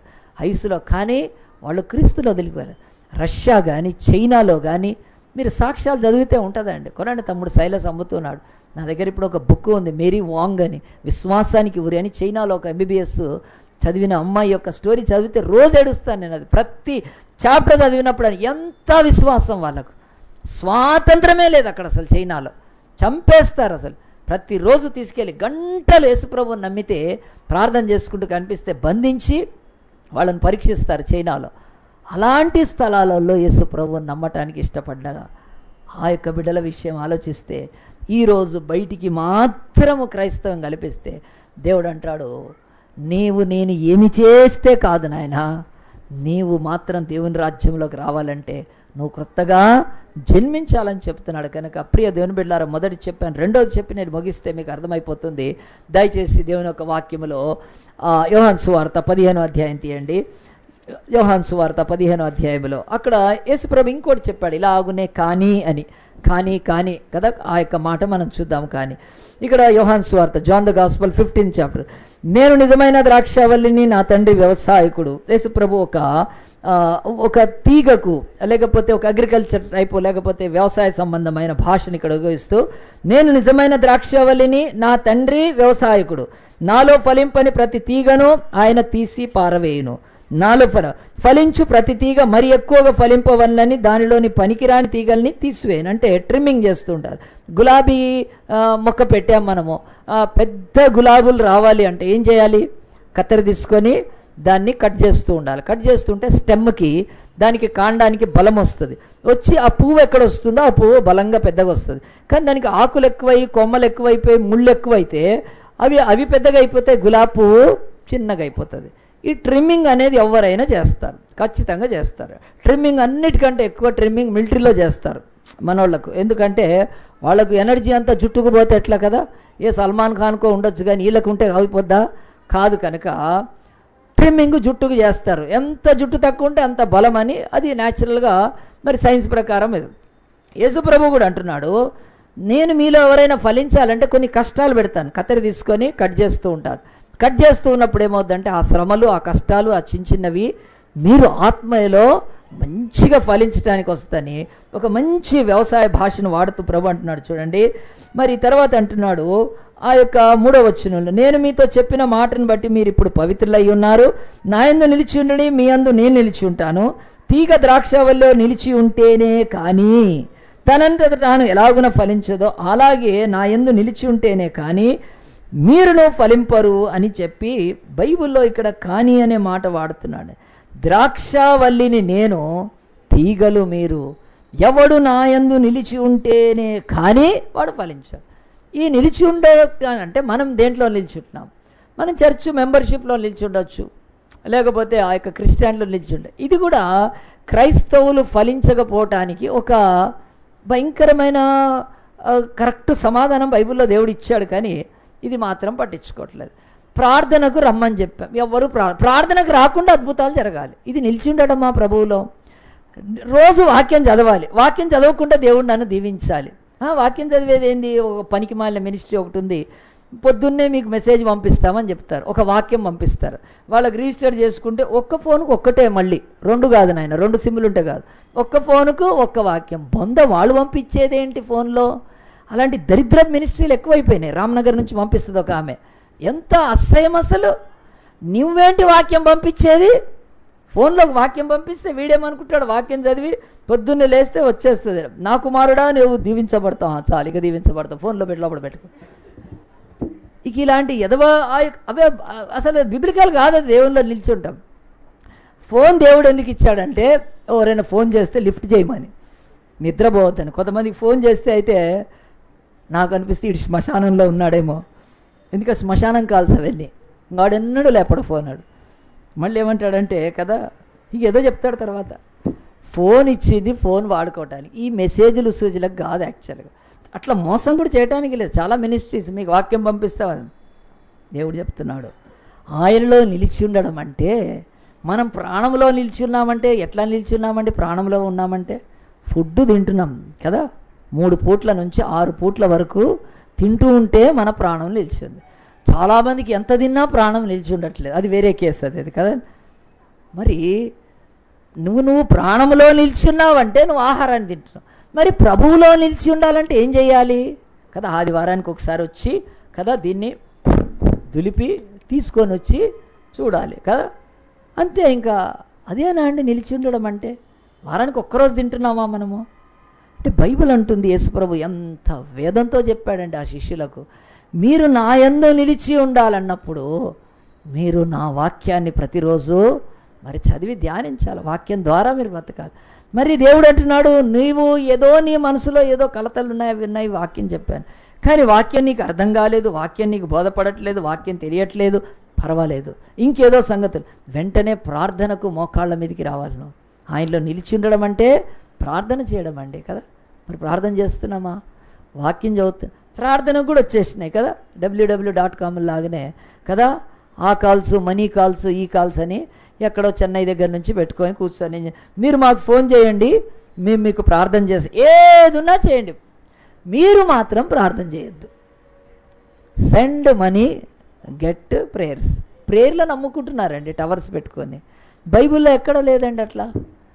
ఐసులో. కానీ వాళ్ళు క్రీస్తుని వదిలిపోయారు. రష్యా కానీ చైనాలో కానీ మీరు సాక్ష్యాలు చదివితే ఉంటుందండి. కొనండి, తమ్ముడు శైలస్ అమ్ముతున్నాడు. నా దగ్గర ఇప్పుడు ఒక బుక్ ఉంది, మేరీ వాంగ్ అని, విశ్వాసానికి ఊరి అని. చైనాలో ఒక MBBS చదివిన అమ్మాయి యొక్క స్టోరీ చదివితే రోజు ఏడుస్తాను నేను. అది ప్రతి చాప్టర్ చదివినప్పుడు ఎంత విశ్వాసం వాళ్ళకు. స్వాతంత్రమే లేదు అక్కడ అసలు. చైనాలో చంపేస్తారు అసలు. ప్రతిరోజు తీసుకెళ్ళి గంటలు యేసుప్రభువుని నమ్మితే ప్రార్థన చేసుకుంటూ కనిపిస్తే బంధించి వాళ్ళని పరీక్షిస్తారు చైనాలో. అలాంటి స్థలాలలో యేసుప్రభువుని నమ్మటానికి ఇష్టపడ్డగా ఆ యొక్క బిడ్డల విషయం ఆలోచిస్తే ఈరోజు బయటికి మాత్రము క్రైస్తవం కల్పిస్తే దేవుడు అంటాడు నేను ఏమి చేస్తే కాదు నాయనా, నీవు మాత్రం దేవుని రాజ్యంలోకి రావాలంటే నువ్వు కొత్తగా జన్మించాలని చెప్తున్నాడు. కనుక ప్రియ దేవుని బిడ్డలారా, మొదటి చెప్పాను, రెండోది చెప్పి నేను ముగిస్తే మీకు అర్థమైపోతుంది. దయచేసి దేవుని యొక్క వాక్యములో యోహాను సువార్త 15వ అధ్యాయం తీయండి. యోహాను సువార్త 15వ అధ్యాయంలో అక్కడ యేసుప్రభు ఇంకోటి చెప్పాడు, ఇలాగునే కానీ అని. కానీ కదా, ఆ యొక్క మాట మనం చూద్దాం. కానీ ఇక్కడ యోహాను సువార్త, John the gospel 15th chapter, నేను నిజమైన ద్రాక్షావల్లిని, నా తండ్రి వ్యవసాయకుడు. యేసుప్రభు ఒక తీగకు లేకపోతే ఒక అగ్రికల్చర్ టైపు లేకపోతే వ్యవసాయ సంబంధమైన భాషను ఇక్కడ ఉపయోగిస్తూ, నేను నిజమైన ద్రాక్షావల్లిని, నా తండ్రి వ్యవసాయకుడు, నాలో ఫలింపని ప్రతి తీగను ఆయన తీసి పారవేయును, నాలో ఫలించు ప్రతి తీగ మరి ఎక్కువగా ఫలింపవల్లని దానిలోని పనికిరాని తీగల్ని తీసివేయను. అంటే ట్రిమ్మింగ్ చేస్తుంటారు. గులాబీ మొక్క పెట్టాం మనము, పెద్ద గులాబీలు రావాలి అంటే ఏం చేయాలి? కత్తెర తీసుకొని దాన్ని కట్ చేస్తూ ఉండాలి. కట్ చేస్తుంటే స్టెమ్కి దానికి కాండానికి బలం వస్తుంది. వచ్చి ఆ పువ్వు ఎక్కడ వస్తుందో ఆ పువ్వు బలంగా పెద్దగా వస్తుంది. కానీ దానికి ఆకులు ఎక్కువై కొమ్మలు ఎక్కువైపోయి ముళ్ళు ఎక్కువైతే అవి పెద్దగా అయిపోతే గులాబీ పువ్వు చిన్నగా అయిపోతుంది. ఈ ట్రిమ్మింగ్ అనేది ఎవరైనా చేస్తారు, ఖచ్చితంగా చేస్తారు. ట్రిమ్మింగ్ అన్నిటికంటే ఎక్కువ ట్రిమ్మింగ్ మిలిటరీలో చేస్తారు మనోళ్లకు. ఎందుకంటే వాళ్ళకు ఎనర్జీ అంతా జుట్టుకు పోతే ఎట్లా కదా, ఏ సల్మాన్ ఖాన్కో ఉండొచ్చు కానీ వీళ్ళకు ఉంటే అయిపోద్దా? కాదు. కనుక ట్రిమ్మింగ్ జుట్టుకు చేస్తారు. ఎంత జుట్టు తక్కువ ఉంటే అంత బలం అని, అది న్యాచురల్గా మరి సైన్స్ ప్రకారం ఇది. యేసుప్రభు కూడా అంటున్నాడు, నేను మీలో ఎవరైనా ఫలించాలంటే కొన్ని కష్టాలు పెడతాను. కత్తెర తీసుకొని కట్ చేస్తూ ఉంటారు. కట్ చేస్తూ ఉన్నప్పుడు ఏమవుతుందంటే ఆ శ్రమలు, ఆ కష్టాలు, ఆ చిన్నవి మీరు ఆత్మలో మంచిగా ఫలించడానికి వస్తుందని ఒక మంచి వ్యవసాయ భాషను వాడుతూ ప్రభు అంటున్నాడు. చూడండి మరి తర్వాత అంటున్నాడు ఆ యొక్క 3వ వచనంలో, నేను మీతో చెప్పిన మాటను బట్టి మీరు ఇప్పుడు పవిత్రులై ఉన్నారు, నా యందు నిలిచి ఉండండి, మీ యందు నేను నిలిచి ఉంటాను. తీగ ద్రాక్షవల్లిలో నిలిచి ఉంటేనే కానీ తనంతట తాను ఎలాగున ఫలించదో, అలాగే నా యందు నిలిచి ఉంటేనే కానీ మీరును ఫలింపరు అని చెప్పి బైబిల్లో ఇక్కడ కాని అనే మాట వాడుతున్నాడు. ద్రాక్షావల్లిని నేను, తీగలు మీరు. ఎవడు నా యందు నిలిచి ఉంటేనే కానీ వాడు ఫలించాడు. ఈ నిలిచి ఉండే అంటే మనం దేంట్లో నిలిచి ఉంటున్నాం? మనం చర్చ్ మెంబర్షిప్లో నిలిచి ఉండొచ్చు, లేకపోతే ఆ యొక్క క్రిస్టియన్లో నిలిచి ఉండే. ఇది కూడా క్రైస్తవులు ఫలించకపోవటానికి ఒక భయంకరమైన కరెక్ట్ సమాధానం బైబిల్లో దేవుడు ఇచ్చాడు, కానీ ఇది మాత్రం పట్టించుకోవట్లేదు. ప్రార్థనకు రమ్మని చెప్పాం, ఎవరు ప్రార్థనకు రాకుండా అద్భుతాలు జరగాలి. ఇది నిలిచి ఉండడం మా ప్రభువులో. రోజు వాక్యం చదవాలి, వాక్యం చదవకుండా దేవుడు నన్ను దీవించాలి. వాక్యం చదివేది ఏంది? ఒక పనికి మాలిన మినిస్ట్రీ ఒకటి ఉంది, పొద్దున్నే మీకు మెసేజ్ పంపిస్తామని చెప్తారు, ఒక వాక్యం పంపిస్తారు. వాళ్ళకి రిజిస్టర్ చేసుకుంటే ఒక్క ఫోన్కు ఒక్కటే, మళ్ళీ 2 కాదు నాయన, 2 సిమ్లు ఉంటే కాదు, ఒక్క ఫోనుకు ఒక్క వాక్యం. వాళ్ళు పంపించేదేంటి ఫోన్లో? అలాంటి దరిద్ర మినిస్ట్రీలు ఎక్కువైపోయినాయి. రామ్నగర్ నుంచి పంపిస్తుంది ఒక ఆమె, ఎంత అసహ్యం అసలు. నువ్వేంటి వాక్యం పంపించేది? ఫోన్లోకి వాక్యం పంపిస్తే వీడేమనుకుంటాడు, వాక్యం చదివి పొద్దున్నే లేస్తే వచ్చేస్తుంది, నా కుమారుడా నువ్వు దీవించబడతావు, చాలు ఇక దీవించబడతావు, ఫోన్లో లోపల పెట్టుకో. ఇక ఇలాంటి అవే అసలు బిబ్లికల్ కాదు, అది దేవుల్లో నిల్చుంటాం. ఫోన్ దేవుడు ఎందుకు ఇచ్చాడంటే ఎవరైనా ఫోన్ చేస్తే లిఫ్ట్ చేయమని, నిద్రపోవద్దని. కొంతమందికి ఫోన్ చేస్తే అయితే నాకు అనిపిస్తే ఇటు శ్మశానంలో ఉన్నాడేమో, ఎందుకంటే శ్మశానం కాల్స్ అవన్నీ. వాడెన్నడూ లేపడు ఫోన్. ఆడు మళ్ళీ ఏమంటాడంటే కదా, ఇక ఏదో చెప్తాడు తర్వాత. ఫోన్ ఇచ్చింది ఫోన్ వాడుకోవటానికి, ఈ మెసేజ్లు సూజీలకు కాదు యాక్చువల్గా. అట్లా మోసం కూడా చేయడానికి లేదు. చాలా మినిస్ట్రీస్ మీకు వాక్యం పంపిస్తామని దేవుడు చెప్తున్నాడు. ఆయనలో నిలిచి ఉండడం అంటే, మనం ప్రాణంలో నిలిచి ఉన్నామంటే, ఎట్లా నిలిచి ఉన్నామంటే, ప్రాణంలో ఉన్నామంటే ఫుడ్ తింటున్నాం కదా, 3 పూట్ల నుంచి 6 పూట్ల వరకు తింటూ ఉంటే మన ప్రాణం నిలిచింది. చాలామందికి ఎంత తిన్నా ప్రాణం నిలిచి ఉండట్లేదు, అది వేరే కేసు అది కదా. మరి నువ్వు ప్రాణంలో నిలిచున్నావంటే నువ్వు ఆహారాన్ని తింటున్నావు. మరి ప్రభువులో నిలిచి ఉండాలంటే ఏం చేయాలి కదా? ఆదివారానికి ఒకసారి వచ్చి కదా దీన్ని దులిపి తీసుకొని వచ్చి చూడాలి కదా, అంతే. ఇంకా అదేనా అండి నిలిచి ఉండడం అంటే? వారానికి ఒక్కరోజు తింటున్నామా మనము అంటే? బైబిల్ అంటుంది, యేసుప్రభు ఎంత వేదంతో చెప్పాడండి ఆ శిష్యులకు, మీరు నా యందు నిలిచి ఉండాలన్నప్పుడు మీరు నా వాక్యాన్ని ప్రతిరోజు మరి చదివి ధ్యానించాలి. వాక్యం ద్వారా మీరు బతకాలి. మరి దేవుడు అంటున్నాడు, నీవు ఏదో నీ మనసులో ఏదో కలతలు ఉన్నాయి, విన్నాయి, వాక్యం చెప్పాను, కానీ వాక్యం నీకు అర్థం కాలేదు, వాక్యం నీకు బోధపడట్లేదు, వాక్యం తెలియట్లేదు, పర్వాలేదు, ఇంకేదో సంగతులు. వెంటనే ప్రార్థనకు మోకాళ్ళ మీదకి రావాలి. నువ్వు ఆయనలో నిలిచి ఉండడం అంటే ప్రార్థన చేయడం అండి కదా. మరి ప్రార్థన చేస్తున్నామా? వాక్యం చదువుతున్నా, ప్రార్థనకు కూడా వచ్చేసినాయి కదా, www.com లాగానే కదా, ఆ కాల్స్, మనీ కాల్స్, ఈ కాల్స్ అని ఎక్కడో చెన్నై దగ్గర నుంచి పెట్టుకొని కూర్చొని, మీరు మాకు ఫోన్ చేయండి, మేము మీకు ప్రార్థన చేసి ఏదున్నా చేయండి, మీరు మాత్రం ప్రార్థన చేయొద్దు. Send money, get prayers. ప్రేయర్లో నమ్ముకుంటున్నారండి టవర్స్ పెట్టుకొని. బైబిల్లో ఎక్కడ లేదండి అట్లా.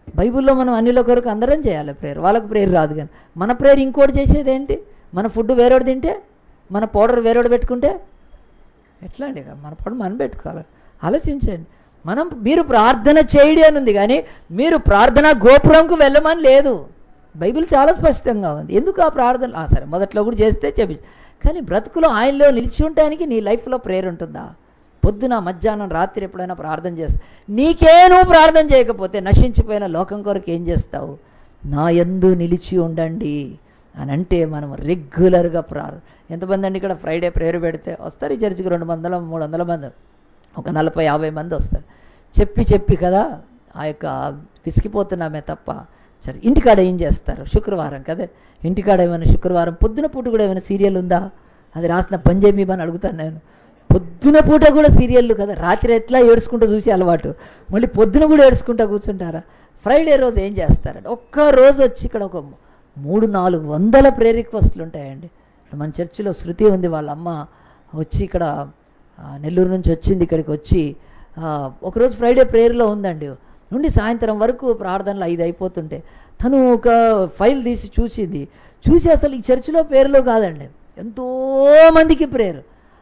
బైబిల్లో మనం అన్నిల కొరకు అందరం చేయాలి ప్రేయర్, వాళ్ళకి ప్రేయర్ రాదు. కానీ మన ప్రేయర్ ఇంకోటి చేసేది ఏంటి? మన ఫుడ్ వేరేవాడు తింటే, మన పౌడర్ వేరేవాడు పెట్టుకుంటే ఎట్లా అండి? మన పౌడర్ మనం పెట్టుకోవాలి. ఆలోచించండి. మీరు ప్రార్థన చేయడి అని ఉంది, కానీ మీరు ప్రార్థన గోపురంకు వెళ్ళమని లేదు. బైబిల్ చాలా స్పష్టంగా ఉంది. ఎందుకు ఆ ప్రార్థన? సరే మొదట్లో కూడా చేస్తే చెప్పి, కానీ బ్రతుకులో ఆయనలో నిలిచి ఉండటానికి నీ లైఫ్లో ప్రేయర్ ఉంటుందా? పొద్దున, మధ్యాహ్నం, రాత్రి ఎప్పుడైనా ప్రార్థన చేస్తా. నీకే నువ్వు ప్రార్థన చేయకపోతే నశించిపోయిన లోకం కొరకు ఏం చేస్తావు? నా యందు నిలిచి ఉండండి అని అంటే మనం రెగ్యులర్గా ఎంతమంది అండి ఇక్కడ ఫ్రైడే ప్రేయర్ పెడితే వస్తారు ఈ చర్చికి 200-300 మంది, ఒక 40-50 మంది వస్తారు. చెప్పి కదా ఆ యొక్క పిసికిపోతున్నామే తప్ప. సరే ఇంటికాడ ఏం చేస్తారు? శుక్రవారం కదా, ఇంటికాడ ఏమైనా శుక్రవారం పొద్దున పూట కూడా ఏమైనా సీరియల్ ఉందా? అది రాసిన పంజేబీ అని అడుగుతాను నేను. పొద్దున పూట కూడా సీరియళ్ళు కదా, రాత్రి ఎట్లా ఏడ్చుకుంటూ చూసి అలవాటు, మళ్ళీ పొద్దున కూడా ఏడ్చుకుంటూ కూర్చుంటారా? ఫ్రైడే రోజు ఏం చేస్తారంటే, ఒక్కరోజు వచ్చి ఇక్కడ ఒక 300-400 ప్రేయర్ రిక్వెస్ట్లు ఉంటాయండి. మన చర్చిలో శృతి ఉంది, వాళ్ళ అమ్మ వచ్చి ఇక్కడ నెల్లూరు నుంచి వచ్చింది, ఇక్కడికి వచ్చి ఒకరోజు ఫ్రైడే ప్రేయర్లో ఉందండి. నుండి సాయంత్రం వరకు ప్రార్థనలు 5 అయిపోతుంటే తను ఒక ఫైల్ తీసి చూసి అసలు ఈ చర్చిలో ప్రేయర్లో కాదండి, ఎంతోమందికి ప్రేయర్.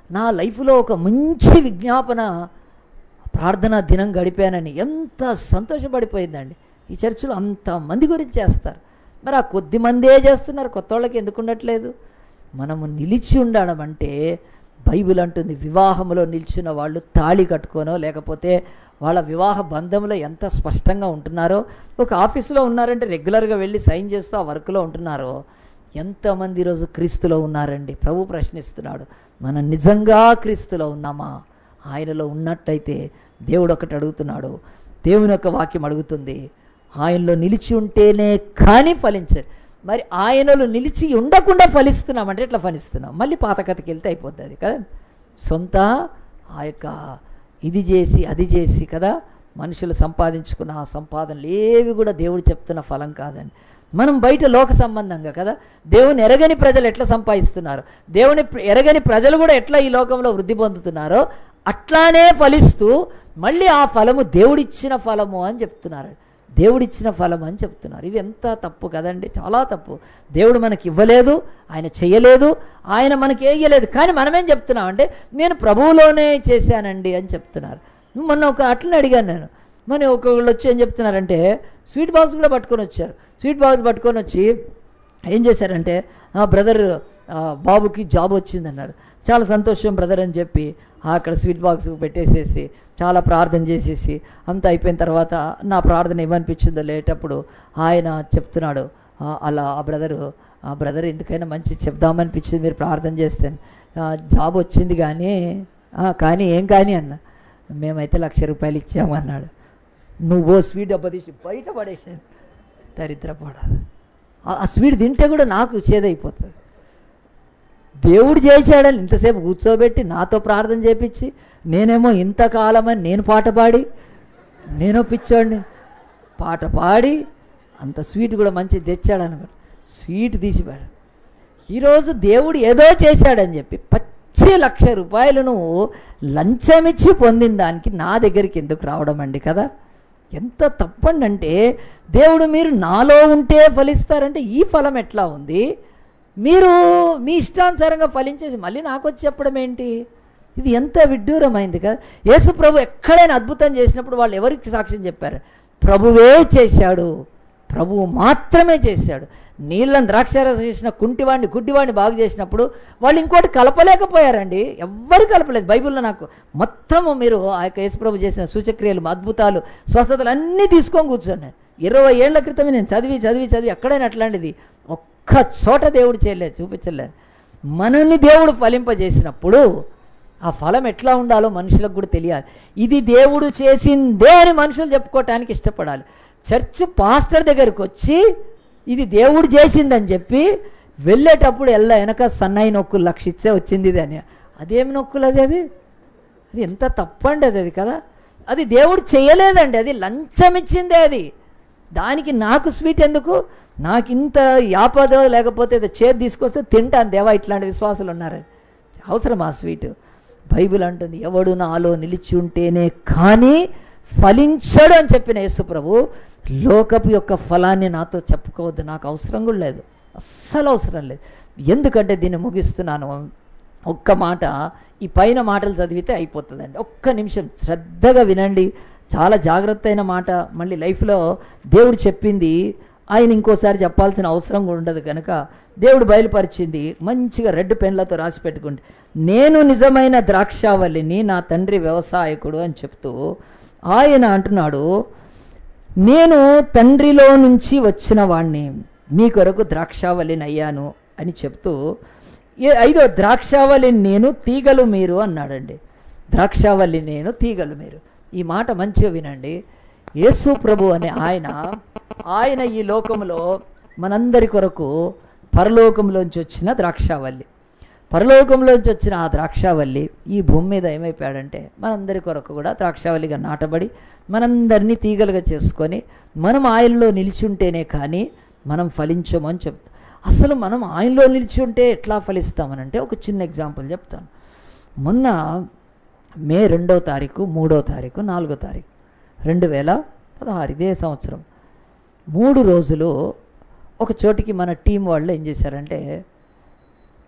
నా లైఫ్లో ఒక మంచి విజ్ఞాపన ప్రార్థనా దినం గడిపానని ఎంత సంతోషపడిపోయిందండి. ఈ చర్చిలో అంతమంది గురించి చేస్తారు. మరి ఆ కొద్ది మందే చేస్తున్నారు, కొత్త వాళ్ళకి ఎందుకు ఉండట్లేదు? మనము నిలిచి ఉండడం అంటే బైబిల్ అంటుంది వివాహంలో నిలిచిన వాళ్ళు తాళి కట్టుకోనో లేకపోతే వాళ్ళ వివాహ బంధంలో ఎంత స్పష్టంగా ఉంటున్నారో, ఒక ఆఫీసులో ఉన్నారంటే రెగ్యులర్గా వెళ్ళి సైన్ చేస్తూ ఆ వర్క్లో ఉంటున్నారో, ఎంతమంది ఈరోజు క్రీస్తులో ఉన్నారండి? ప్రభు ప్రశ్నిస్తున్నాడు, మనం నిజంగా క్రీస్తులో ఉన్నామా? ఆయనలో ఉన్నట్టయితే దేవుడు ఒకటి అడుగుతున్నాడు, దేవుని యొక్క వాక్యం అడుగుతుంది, ఆయనలో నిలిచి ఉంటేనే కానీ ఫలించరు. మరి ఆయనలో నిలిచి ఉండకుండా ఫలిస్తున్నామంటే ఎట్లా ఫలిస్తున్నాం? మళ్ళీ పాత కథకి వెళ్తే అయిపోతుంది కదా. సొంత ఆ యొక్క ఇది చేసి అది చేసి కదా మనుషులు సంపాదించుకున్న ఆ సంపాదనలు ఏవి కూడా దేవుడు చెప్తున్న ఫలం కాదండి. మనం బయట లోక సంబంధంగా కదా, దేవుని ఎరగని ప్రజలు ఎట్లా సంపాదిస్తున్నారు, దేవుని ఎరగని ప్రజలు కూడా ఎట్లా ఈ లోకంలో వృద్ధి పొందుతున్నారో అట్లానే ఫలిస్తూ మళ్ళీ ఆ ఫలము దేవుడిచ్చిన ఫలము అని చెప్తున్నారు. దేవుడిచ్చిన ఫలం అని చెప్తున్నారు. ఇది ఎంత తప్పు కదండి, చాలా తప్పు. దేవుడు మనకి ఇవ్వలేదు, ఆయన చెయ్యలేదు, ఆయన మనకి వేయలేదు, కానీ మనమేం చెప్తున్నాం అంటే నేను ప్రభువులోనే చేశానండి అని చెప్తున్నారు. మొన్న ఒక అట్లనే అడిగాను నేను, మరి ఒకళ్ళు వచ్చి ఏం చెప్తున్నారంటే స్వీట్ బాక్స్ కూడా పట్టుకొని వచ్చారు. స్వీట్ బాక్స్ పట్టుకొని వచ్చి ఏం చేశారంటే బ్రదర్ బాబుకి జాబ్ వచ్చిందన్నారు. చాలా సంతోషం బ్రదర్ అని చెప్పి అక్కడ స్వీట్ బాక్స్ పెట్టేసేసి చాలా ప్రార్థన చేసేసి అంతా అయిపోయిన తర్వాత నా ప్రార్థన ఏమనిపించిందో లేటప్పుడు ఆయన చెప్తున్నాడు, అలా ఆ బ్రదర్ ఎందుకైనా మంచి చెప్దామనిపించింది మీరు ప్రార్థన చేస్తే, జాబ్ వచ్చింది కానీ ఏం కానీ అన్న, మేమైతే 1,00,000 రూపాయలు ఇచ్చాము అన్నాడు. నువ్వు స్వీట్ డబ్బా తీసి బయట పడేసాను, దరిద్రపడాలి. ఆ స్వీట్ తింటే కూడా నాకు చేదైపోతుంది. దేవుడు చేశాడని ఇంతసేపు కూర్చోబెట్టి నాతో ప్రార్థన చేపించి నేనేమో ఇంతకాలమని నేను పాట పాడి, నేను పిచ్చోడిని పాట పాడి అంత స్వీట్ కూడా మంచిది తెచ్చాడు అనుకో, స్వీట్ తీసిపాడు. ఈరోజు దేవుడు ఏదో చేశాడని చెప్పి 1,00,000 రూపాయలు నువ్వు లంచమిచ్చి పొందిన దానికి నా దగ్గరికి ఎందుకు రావడం అండి కదా. ఎంత తప్పండి అంటే, దేవుడు మీరు నాలో ఉంటే ఫలిస్తారంటే ఈ ఫలం ఎట్లా ఉంది? మీరు మీ ఇష్టానుసారంగా ఫలించేసి మళ్ళీ నాకు వచ్చి చెప్పడం ఏంటి? ఇది ఎంత విడ్డూరమైంది కదా. యేసు ప్రభు ఎక్కడైనా అద్భుతం చేసినప్పుడు వాళ్ళు ఎవరికి సాక్ష్యం చెప్పారు? ప్రభువే చేశాడు, ప్రభువు మాత్రమే చేశాడు. నీళ్ళని ద్రాక్షారసం చేసిన కుంటివాడిని గుడ్డివాడిని బాగు చేసినప్పుడు వాళ్ళు ఇంకోటి కలపలేకపోయారండి, ఎవ్వరు కలపలేదు. బైబిల్లో నాకు మొత్తము మీరు ఆ యొక్క యేసుప్రభు చేసిన సూచక్రియలు, అద్భుతాలు, స్వస్థతలు అన్నీ తీసుకొని కూర్చున్నాను. 20 ఏళ్ల క్రితమే నేను చదివి ఎక్కడైనా అట్లాంటిది ఒక్క చోట దేవుడు చేయలేదు, చూపించలేదు. మనల్ని దేవుడు ఫలింపజేసినప్పుడు ఆ ఫలం ఎట్లా ఉండాలో మనుషులకు కూడా తెలియాలి. ఇది దేవుడు చేసిందే అని మనుషులు చెప్పుకోవటానికి ఇష్టపడాలి. చర్చ్ పాస్టర్ దగ్గరికి వచ్చి ఇది దేవుడు చేసిందని చెప్పి వెళ్ళేటప్పుడు వెనక సన్నాయి నొక్కులు 1,00,000 ఇచ్చే వచ్చింది ఇది అని. అదేమి నొక్కులు అది ఎంత తప్పండి అది కదా. అది దేవుడు చేయలేదండి, అది లంచం ఇచ్చిందే. అది దానికి నాకు స్వీట్ ఎందుకు? నాకు ఇంత యాపదో లేకపోతే చేతి తీసుకొస్తే తింటాను దేవా, ఇట్లాంటి విశ్వాసాలు ఉన్నారని. అవసరం ఆ స్వీట్? బైబిల్ అంటుంది ఎవడు నాలో నిలిచి ఉంటేనే కానీ ఫలించడు అని చెప్పిన యేసు ప్రభు లోకపు యొక్క ఫలాన్ని నాతో చెప్పుకోవద్దు, నాకు అవసరం కూడా లేదు, అస్సలు అవసరం లేదు. ఎందుకంటే దీన్ని ముగిస్తున్నాను. ఒక్క మాట, ఈ పైన మాటలు చదివితే అయిపోతుందండి. ఒక్క నిమిషం శ్రద్ధగా వినండి, చాలా జాగ్రత్త అయిన మాట. మళ్ళీ లైఫ్లో దేవుడు చెప్పింది ఆయన ఇంకోసారి చెప్పాల్సిన అవసరం కూడా ఉండదు కనుక దేవుడు బయలుపరిచింది మంచిగా రెడ్ పెన్లతో రాసి పెట్టుకోండి. నేను నిజమైన ద్రాక్షావల్లిని, నా తండ్రి వ్యవసాయకుడు అని చెప్తూ ఆయన అంటున్నాడు, నేను తండ్రిలో నుంచి వచ్చిన వాణ్ణి, మీ కొరకు ద్రాక్షావల్లిని అయ్యాను అని చెప్తూ 5వ ద్రాక్షావల్లిని నేను, తీగలు మీరు అన్నాడండి. ద్రాక్షావల్లి నేను, తీగలు మీరు. ఈ మాట మంచిగా వినండి. యేసు ప్రభు అనే ఆయన ఈ లోకంలో మనందరి కొరకు పరలోకంలోంచి వచ్చిన ద్రాక్షావల్లి. పరలోకంలోంచి వచ్చిన ఆ ద్రాక్షావల్లి ఈ భూమి మీద ఏమైపోయాడంటే మనందరి కొరకు కూడా ద్రాక్షావల్లిగా నాటబడి మనందరినీ తీగలుగా చేసుకొని మనం ఆయనలో నిలిచి ఉంటేనే కానీ మనం ఫలించమని చెప్తాం. అసలు మనం ఆయనలో నిలిచి ఉంటే ఎట్లా ఫలిస్తామనంటే ఒక చిన్న ఎగ్జాంపుల్ చెప్తాను. మొన్న మే 2వ తారీఖు, 3వ తారీఖు, 4వ తారీఖు 2016 ఇదే సంవత్సరం 3 రోజులు ఒక చోటికి మన టీం వాళ్ళు ఏం చేశారంటే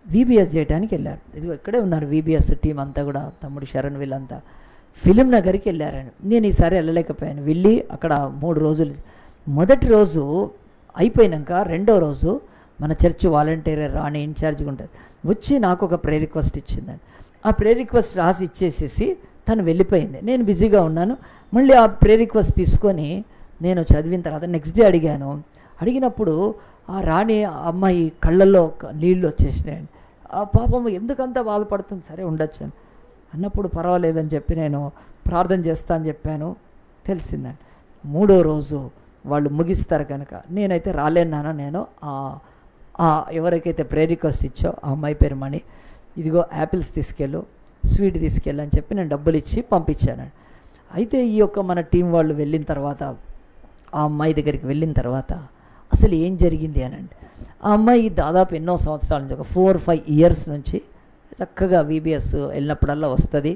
VBS చేయడానికి వెళ్ళారు. ఇది ఇక్కడే ఉన్నారు VBS టీం అంతా కూడా, తమ్ముడు శరణ్ వీళ్ళంతా ఫిలిం నగర్కి వెళ్ళారని. నేను ఈసారి వెళ్ళలేకపోయాను. వెళ్ళి అక్కడ 3 రోజులు, మొదటి రోజు అయిపోయినాక 2వ రోజు మన చర్చ్ వాలంటీర్ రాణి ఇన్ఛార్జ్గా ఉంటుంది, వచ్చి నాకు ఒక ప్రే రిక్వెస్ట్ ఇచ్చిందండి. ఆ ప్రేయర్ రిక్వెస్ట్ రాసి ఇచ్చేసేసి తను వెళ్ళిపోయింది. నేను బిజీగా ఉన్నాను. మళ్ళీ ఆ ప్రేయర్ రిక్వెస్ట్ తీసుకొని నేను చదివిన తర్వాత నెక్స్ట్ డే అడిగినప్పుడు ఆ రాణి అమ్మాయి కళ్ళల్లో నీళ్ళు వచ్చేసినాయండి. ఆ పాపం ఎందుకంత బాధపడుతుంది, సరే ఉండొచ్చు అన్నప్పుడు పర్వాలేదని చెప్పి నేను ప్రార్థన చేస్తా అని చెప్పాను. తెలిసిందండి 3వ రోజు వాళ్ళు ముగిస్తారు కనుక నేనైతే రాలేను నాన్న, నేను ఎవరికైతే ప్రేయర్ రిక్వెస్ట్ ఇచ్చో ఆ అమ్మాయి పేరు మణి, ఇదిగో యాపిల్స్ తీసుకెళ్ళు, స్వీట్ తీసుకెళ్ళు అని చెప్పి నేను డబ్బులు ఇచ్చి పంపించాను. అయితే ఈ యొక్క మన టీం వాళ్ళు వెళ్ళిన తర్వాత ఆ అమ్మాయి దగ్గరికి వెళ్ళిన తర్వాత అసలు ఏం జరిగింది అనండి. ఆ అమ్మాయి దాదాపు ఎన్నో సంవత్సరాల నుంచి, ఒక 4-5 ఇయర్స్ నుంచి చక్కగా VBS వెళ్ళినప్పుడల్లా వస్తుంది.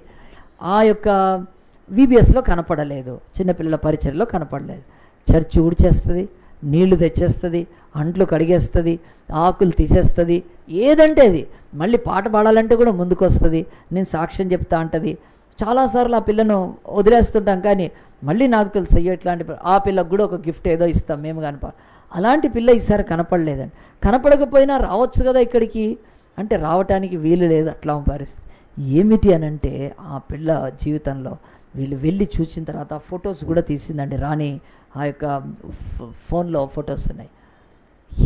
ఆ యొక్క VBSలో కనపడలేదు, చిన్నపిల్లల పరిచర్లో కనపడలేదు. చర్చి ఊడ్చేస్తుంది, నీళ్లు తెచ్చేస్తుంది, అంట్లు కడిగేస్తుంది, ఆకులు తీసేస్తుంది, ఏదంటే అది. మళ్ళీ పాట పాడాలంటే కూడా ముందుకు వస్తుంది, నేను సాక్ష్యం చెప్తా అంటది. చాలాసార్లు ఆ పిల్లను వదిలేస్తుంటాం, కానీ మళ్ళీ నాకు తెలుసు అయ్యో ఇట్లాంటి ఆ పిల్లకు కూడా ఒక గిఫ్ట్ ఏదో ఇస్తాం మేము కనుక. అలాంటి పిల్ల ఈసారి కనపడలేదండి. కనపడకపోయినా రావచ్చు కదా ఇక్కడికి అంటే రావటానికి వీలు లేదు, అట్లా పరిస్థితి. ఏమిటి అనంటే ఆ పిల్ల జీవితంలో వీళ్ళు వెళ్ళి చూసిన తర్వాత ఫొటోస్ కూడా తీసిందండి రాణి. ఆ యొక్క ఫోన్లో ఫొటోస్ ఉన్నాయి.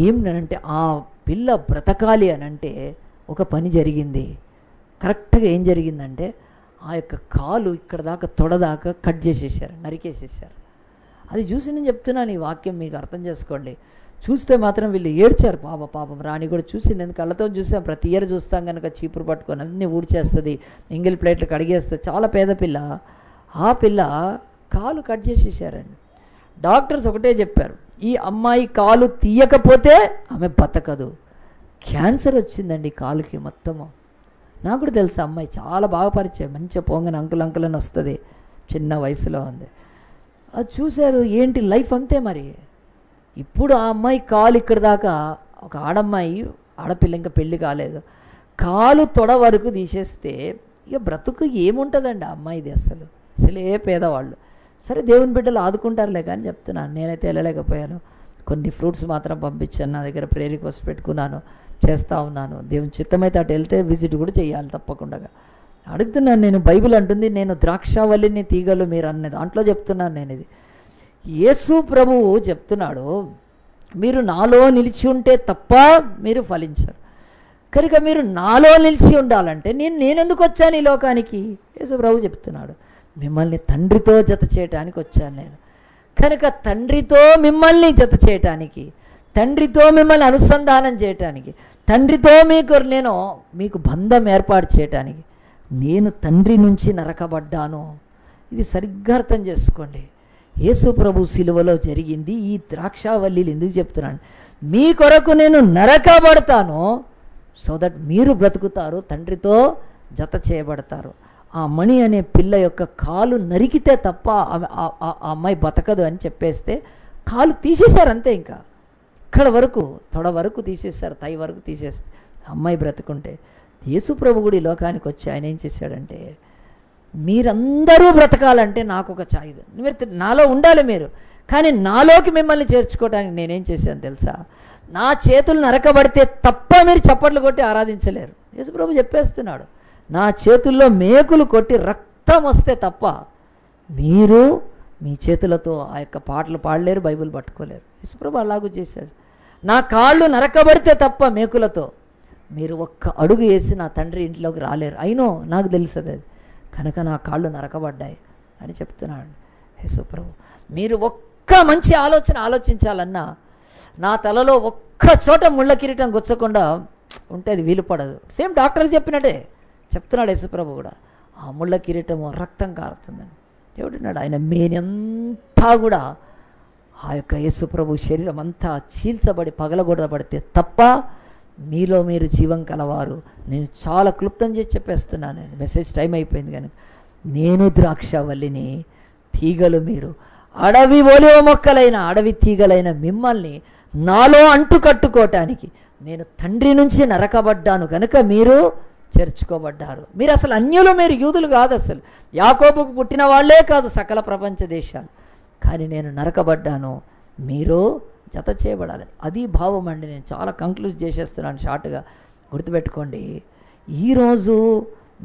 ఏమిటనంటే ఆ పిల్ల బ్రతకాలి అనంటే ఒక పని జరిగింది. కరెక్ట్గా ఏం జరిగిందంటే ఆ యొక్క కాలు ఇక్కడ దాకా తొడదాకా కట్ చేసేసారు, నరికేసేసారు. అది చూసి నేను చెప్తున్నాను, ఈ వాక్యం మీకు అర్థం చేసుకోండి. చూస్తే మాత్రం వీళ్ళు ఏడ్చారు. పాపం రాణి కూడా చూసింది, నేను కళ్ళతో చూసాం, ప్రతి ఇయర్ చూస్తాం కనుక చీపురు పట్టుకొని అన్నీ ఊడ్చేస్తుంది, ఎంగిల్ ప్లేట్లు కడిగేస్తుంది, చాలా పేద పిల్ల. ఆ పిల్ల కాలు కట్ చేసేసారండి. డాక్టర్స్ ఒకటే చెప్పారు, ఈ అమ్మాయి కాలు తీయకపోతే ఆమె బతకదు. క్యాన్సర్ వచ్చిందండి కాలుకి మొత్తము. నాకు కూడా తెలుసు, అమ్మాయి చాలా బాగా పరిచయం, మంచిగా పోంగని అంకుల్ అని వస్తుంది, చిన్న వయసులో ఉంది. అది చూశారు, ఏంటి లైఫ్ అంతే మరి. ఇప్పుడు ఆ అమ్మాయి కాలు ఇక్కడ దాకా, ఒక ఆడపిల్ల ఇంకా పెళ్ళి కాలేదు, కాలు తొడ వరకు తీసేస్తే ఇక బ్రతుకు ఏముంటుందండి ఆ అమ్మాయిది. అసలే పేదవాళ్ళు. సరే దేవుని బిడ్డలు ఆదుకుంటారులే కానీ చెప్తున్నాను, నేనైతే వెళ్ళలేకపోయాను. కొన్ని ఫ్రూట్స్ మాత్రం పంపించాను, నా దగ్గర ప్రేయర్ రిక్వెస్ట్ పెట్టుకున్నాను, చేస్తూ ఉన్నాను. దేవుని చిత్తమైతే అటు వెళ్తే విజిట్ కూడా చేయాలి తప్పకుండా. అడుగుతున్నాను నేను, బైబిల్ అంటుంది నేను ద్రాక్షావల్లిని తీగలు మీరు అనే దాంట్లో చెప్తున్నాను నేను. ఇది యేసు ప్రభువు చెప్తున్నాడు, మీరు నాలో నిలిచి ఉంటే తప్ప మీరు ఫలించరు. కనుక మీరు నాలో నిలిచి ఉండాలంటే నేనెందుకు వచ్చాను ఈ లోకానికి? యేసు ప్రభు చెప్తున్నాడు, మిమ్మల్ని తండ్రితో జత చేయటానికి వచ్చాను నేను. కనుక తండ్రితో మిమ్మల్ని జత చేయటానికి, తండ్రితో మిమ్మల్ని అనుసంధానం చేయటానికి, తండ్రితో మీకు బంధం ఏర్పాటు చేయటానికి నేను తండ్రి నుంచి నరకబడ్డాను. ఇది సరిగ్గా అర్థం చేసుకోండి. యేసు ప్రభు సిలువలో జరిగింది. ఈ ద్రాక్షావల్లిలు ఎందుకు చెప్తున్నాను, మీ కొరకు నేను నరకబడతాను, సో దట్ మీరు బ్రతుకుతారు, తండ్రితో జత చేయబడతారు. ఆ మణి అనే పిల్ల యొక్క కాలు నరికితే తప్ప ఆ అమ్మాయి బతకదు అని చెప్పేస్తే కాలు తీసేశారు అంతే. ఇంకా ఇక్కడ వరకు తొడ వరకు తీసేశారు, తై వరకు తీసేస్తారు. అమ్మాయి బ్రతుకుంటే యేసు ప్రభు కూడా ఈ లోకానికి వచ్చి ఆయన ఏం చేశాడంటే, మీరందరూ బ్రతకాలంటే నాకు ఒక ఛాయ్, మీరు నాలో ఉండాలి మీరు, కానీ నాలోకి మిమ్మల్ని చేర్చుకోవడానికి నేనేం చేశాను తెలుసా, నా చేతులు నరకబడితే తప్ప మీరు చప్పట్లు కొట్టి ఆరాధించలేరు. యేసు ప్రభు చెప్పేస్తున్నాడు, నా చేతుల్లో మేకులు కొట్టి రక్తం వస్తే తప్ప మీరు మీ చేతులతో ఆ యొక్క పాటలు పాడలేరు, బైబిల్ పట్టుకోలేరు. యేసు ప్రభు అలాగూ చేశాడు. నా కాళ్ళు నరకబడితే తప్ప మేకులతో మీరు ఒక్క అడుగు వేసి నా తండ్రి ఇంట్లోకి రాలేరు. అయినో నాకు తెలుస్తుంది అది, కనుక నా కాళ్ళు నరకబడ్డాయి అని చెప్తున్నాడు యేసు ప్రభు. మీరు ఒక్క మంచి ఆలోచించాలన్నా నా తలలో ఒక్క చోట ముళ్ళ కిరీటం గుచ్చకుండా ఉంటే అది వీలు పడదు. సేమ్ డాక్టర్ చెప్పినట్టే చెప్తున్నాడు యేసు ప్రభు కూడా. ఆ ముళ్ళ కిరీటము రక్తం కారుతుందని ఎవడున్నాడు, ఆయన మేనంతా కూడా ఆ యొక్క యేసు ప్రభు శరీరం అంతా చీల్చబడి పగలగొడబడితే తప్ప మీలో మీరు జీవం కలవారు. నేను చాలా క్లుప్తం చేసి చెప్పేస్తున్నాను, మెసేజ్ టైం అయిపోయింది. కానీ నేను ద్రాక్షావల్లిని, తీగలు మీరు. అడవి ఒలివ మొక్కలైన అడవి తీగలైన మిమ్మల్ని నాలో అంటు కట్టుకోవటానికి నేను తండ్రి నుంచి నరకబడ్డాను కనుక మీరు చేర్చుకోబడ్డారు. మీరు అసలు అన్యులు, మీరు యూదులు కాదు, అసలు యాకోబుకు పుట్టిన వాళ్ళే కాదు, సకల ప్రపంచ దేశాలు. కానీ నేను నరకబడ్డాను, మీరు జత చేయబడాలి. అది భావం అండి. నేను చాలా కంక్లూజ్ చేసేస్తున్నాను షార్ట్గా, గుర్తుపెట్టుకోండి. ఈరోజు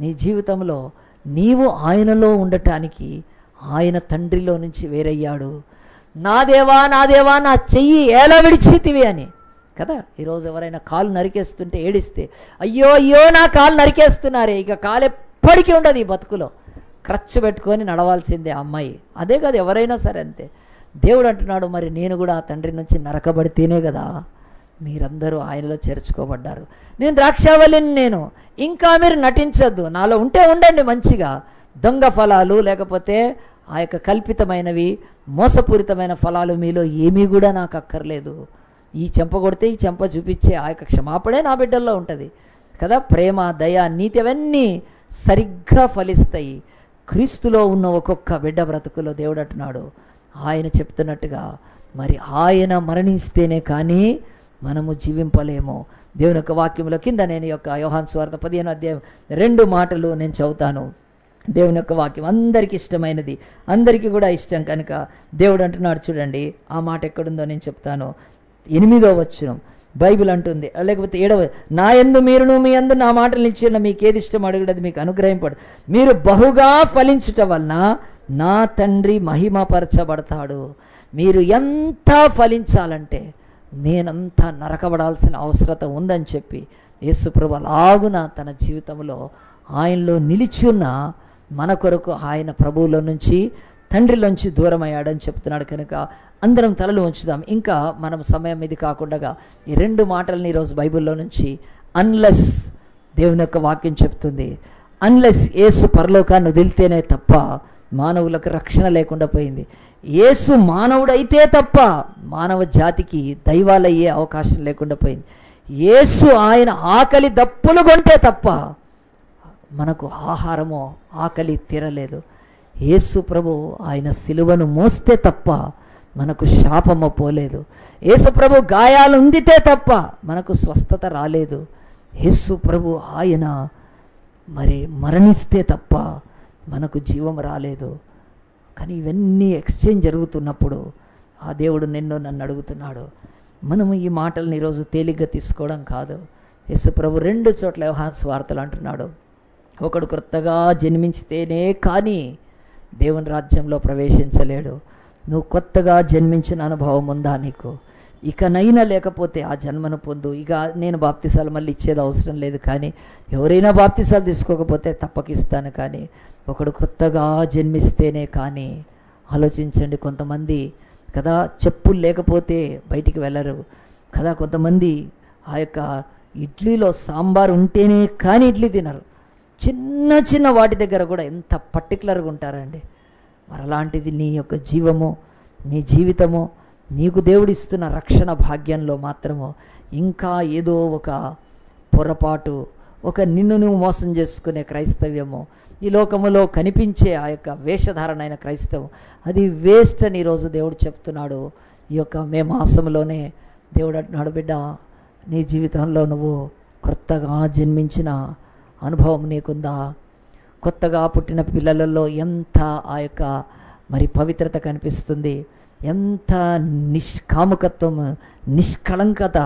నీ జీవితంలో నీవు ఆయనలో ఉండటానికి ఆయన తండ్రిలో నుంచి వేరయ్యాడు. నా దేవా నా దేవా నా చెయ్యి ఎలా విడిచితివి అని కదా. ఈరోజు ఎవరైనా కాలు నరికేస్తుంటే ఏడిస్తే, అయ్యో అయ్యో నా కాలు నరికేస్తున్నారే, ఇక కాలు ఎప్పటికీ ఉండదు ఈ బతుకులో, ఖర్చు పెట్టుకొని నడవాల్సిందే అమ్మాయి. అదే కదా ఎవరైనా సరే అంతే. దేవుడు అంటున్నాడు, మరి నేను కూడా ఆ తండ్రి నుంచి నరకబడితేనే కదా మీరందరూ ఆయనలో చేర్చుకోబడ్డారు. నేను ద్రాక్షావళిని, నేను ఇంకా మీరు నటించద్దు, నాలో ఉంటే ఉండండి మంచిగా. దొంగ ఫలాలు లేకపోతే ఆ యొక్క కల్పితమైనవి మోసపూరితమైన ఫలాలు మీలో ఏమీ కూడా నాకు అక్కర్లేదు. ఈ చెంప కొడితే ఈ చెంప చూపించే ఆ యొక్క క్షమాపణే నా బిడ్డల్లో ఉంటుంది కదా. ప్రేమ, దయ, నీతి అవన్నీ సరిగ్గా ఫలిస్తాయి క్రీస్తులో ఉన్న ఒక్కొక్క బిడ్డ బ్రతుకులో. దేవుడు అంటున్నాడు, ఆయన చెప్తున్నట్టుగా మరి ఆయన మరణిస్తేనే కానీ మనము జీవింపలేము. దేవుని యొక్క వాక్యంలో కింద నేను యొక్క యోహాను సువార్త 15వ అధ్యాయం 2 మాటలు నేను చదువుతాను. దేవుని యొక్క వాక్యం అందరికీ ఇష్టమైనది, అందరికీ కూడా ఇష్టం కనుక దేవుడు అంటున్నాడు చూడండి. ఆ మాట ఎక్కడుందో నేను చెప్తాను. 8వ వచనం బైబిల్ అంటుంది, లేకపోతే 7వ, నా యందు మీరును మీ యందు నా మాటలు ఇచ్చిన మీకు ఏది ఇష్టం అడుగుడది మీకు అనుగ్రహింపడు, మీరు బహుగా ఫలించుట వలన నా తండ్రి మహిమపరచబడతాడు. మీరు ఎంత ఫలించాలంటే నేనంతా నరకబడాల్సిన అవసరత ఉందని చెప్పి యేసుప్రభు అలాగున తన జీవితంలో ఆయనలో నిలిచి ఉన్న మన కొరకు ఆయన ప్రభువులో నుంచి తండ్రిలోంచి దూరం అయ్యాడని చెప్తున్నాడు. కనుక అందరం తలలు ఉంచుదాం. ఇంకా మనం సమయం ఇది కాకుండా ఈ 2 మాటలని ఈరోజు బైబిల్లో నుంచి, అన్లెస్ దేవుని యొక్క వాక్యం చెప్తుంది, అన్లెస్ యేసు పరలోకాన్ని వదిలితేనే తప్ప మానవులకు రక్షణ లేకుండా పోయింది. యేసు మానవుడైతే తప్ప మానవ జాతికి దైవాలయ్యే అవకాశం లేకుండా పోయింది. యేసు ఆయన ఆకలి దప్పులు కొంటే తప్ప మనకు ఆహారమో ఆకలి తీరలేదు. యేసు ప్రభు ఆయన సిలువను మోస్తే తప్ప మనకు శాపము పోలేదు. యేసు ప్రభు గాయాలు ఉందితే తప్ప మనకు స్వస్థత రాలేదు. యేసు ప్రభు ఆయన మరి మరణిస్తే తప్ప మనకు జీవం రాలేదు. కానీ ఇవన్నీ ఎక్స్చేంజ్ జరుగుతున్నప్పుడు ఆ దేవుడు నన్ను అడుగుతున్నాడు. మనము ఈ మాటలను ఈరోజు తేలిగ్గా తీసుకోవడం కాదు. యేసు ప్రభు 2 చోట్ల యోహాను సువార్తలు అంటున్నాడు, ఒకడు క్రొత్తగా జన్మించితేనే కానీ దేవుని రాజ్యంలో ప్రవేశించలేడు. నువ్వు కొత్తగా జన్మించిన అనుభవం ఉందా నీకు? ఇకనైనా లేకపోతే ఆ జన్మను పొందు. ఇక నేను బాప్తిసాలు మళ్ళీ ఇచ్చేది అవసరం లేదు, కానీ ఎవరైనా బాప్తిసాలు తీసుకోకపోతే తప్పకిస్తాను. కానీ ఒకడు కొత్తగా జన్మిస్తేనే కానీ. ఆలోచించండి, కొంతమంది కదా చెప్పులు లేకపోతే బయటికి వెళ్ళరు కదా. కొంతమంది ఆ యొక్క ఇడ్లీలో సాంబార్ ఉంటేనే కానీ ఇడ్లీ తినరు. చిన్న చిన్న వాటి దగ్గర కూడా ఎంత పర్టికులర్గా ఉంటారండి. మరి అలాంటిది నీ యొక్క జీవము, నీ జీవితము, నీకు దేవుడిస్తున్న రక్షణ భాగ్యంలో మాత్రము ఇంకా ఏదో ఒక పొరపాటు, ఒక నిన్ను నువ్వు మోసం చేసుకునే క్రైస్తవ్యము, ఈ లోకములో కనిపించే ఆ యొక్క వేషధారణ అయిన క్రైస్తవం, అది వేస్ట్ అని ఈరోజు దేవుడు చెప్తున్నాడు. ఈ యొక్క మే మాసంలోనే దేవుడు అంటున్నాడు, బిడ్డ నీ జీవితంలో నువ్వు కొత్తగా జన్మించిన అనుభవం నీకుందా? కొత్తగా పుట్టిన పిల్లలలో ఎంత ఆ యొక్క మరి పవిత్రత కనిపిస్తుంది, ఎంత నిష్కాముకత్వం, నిష్కళంకత,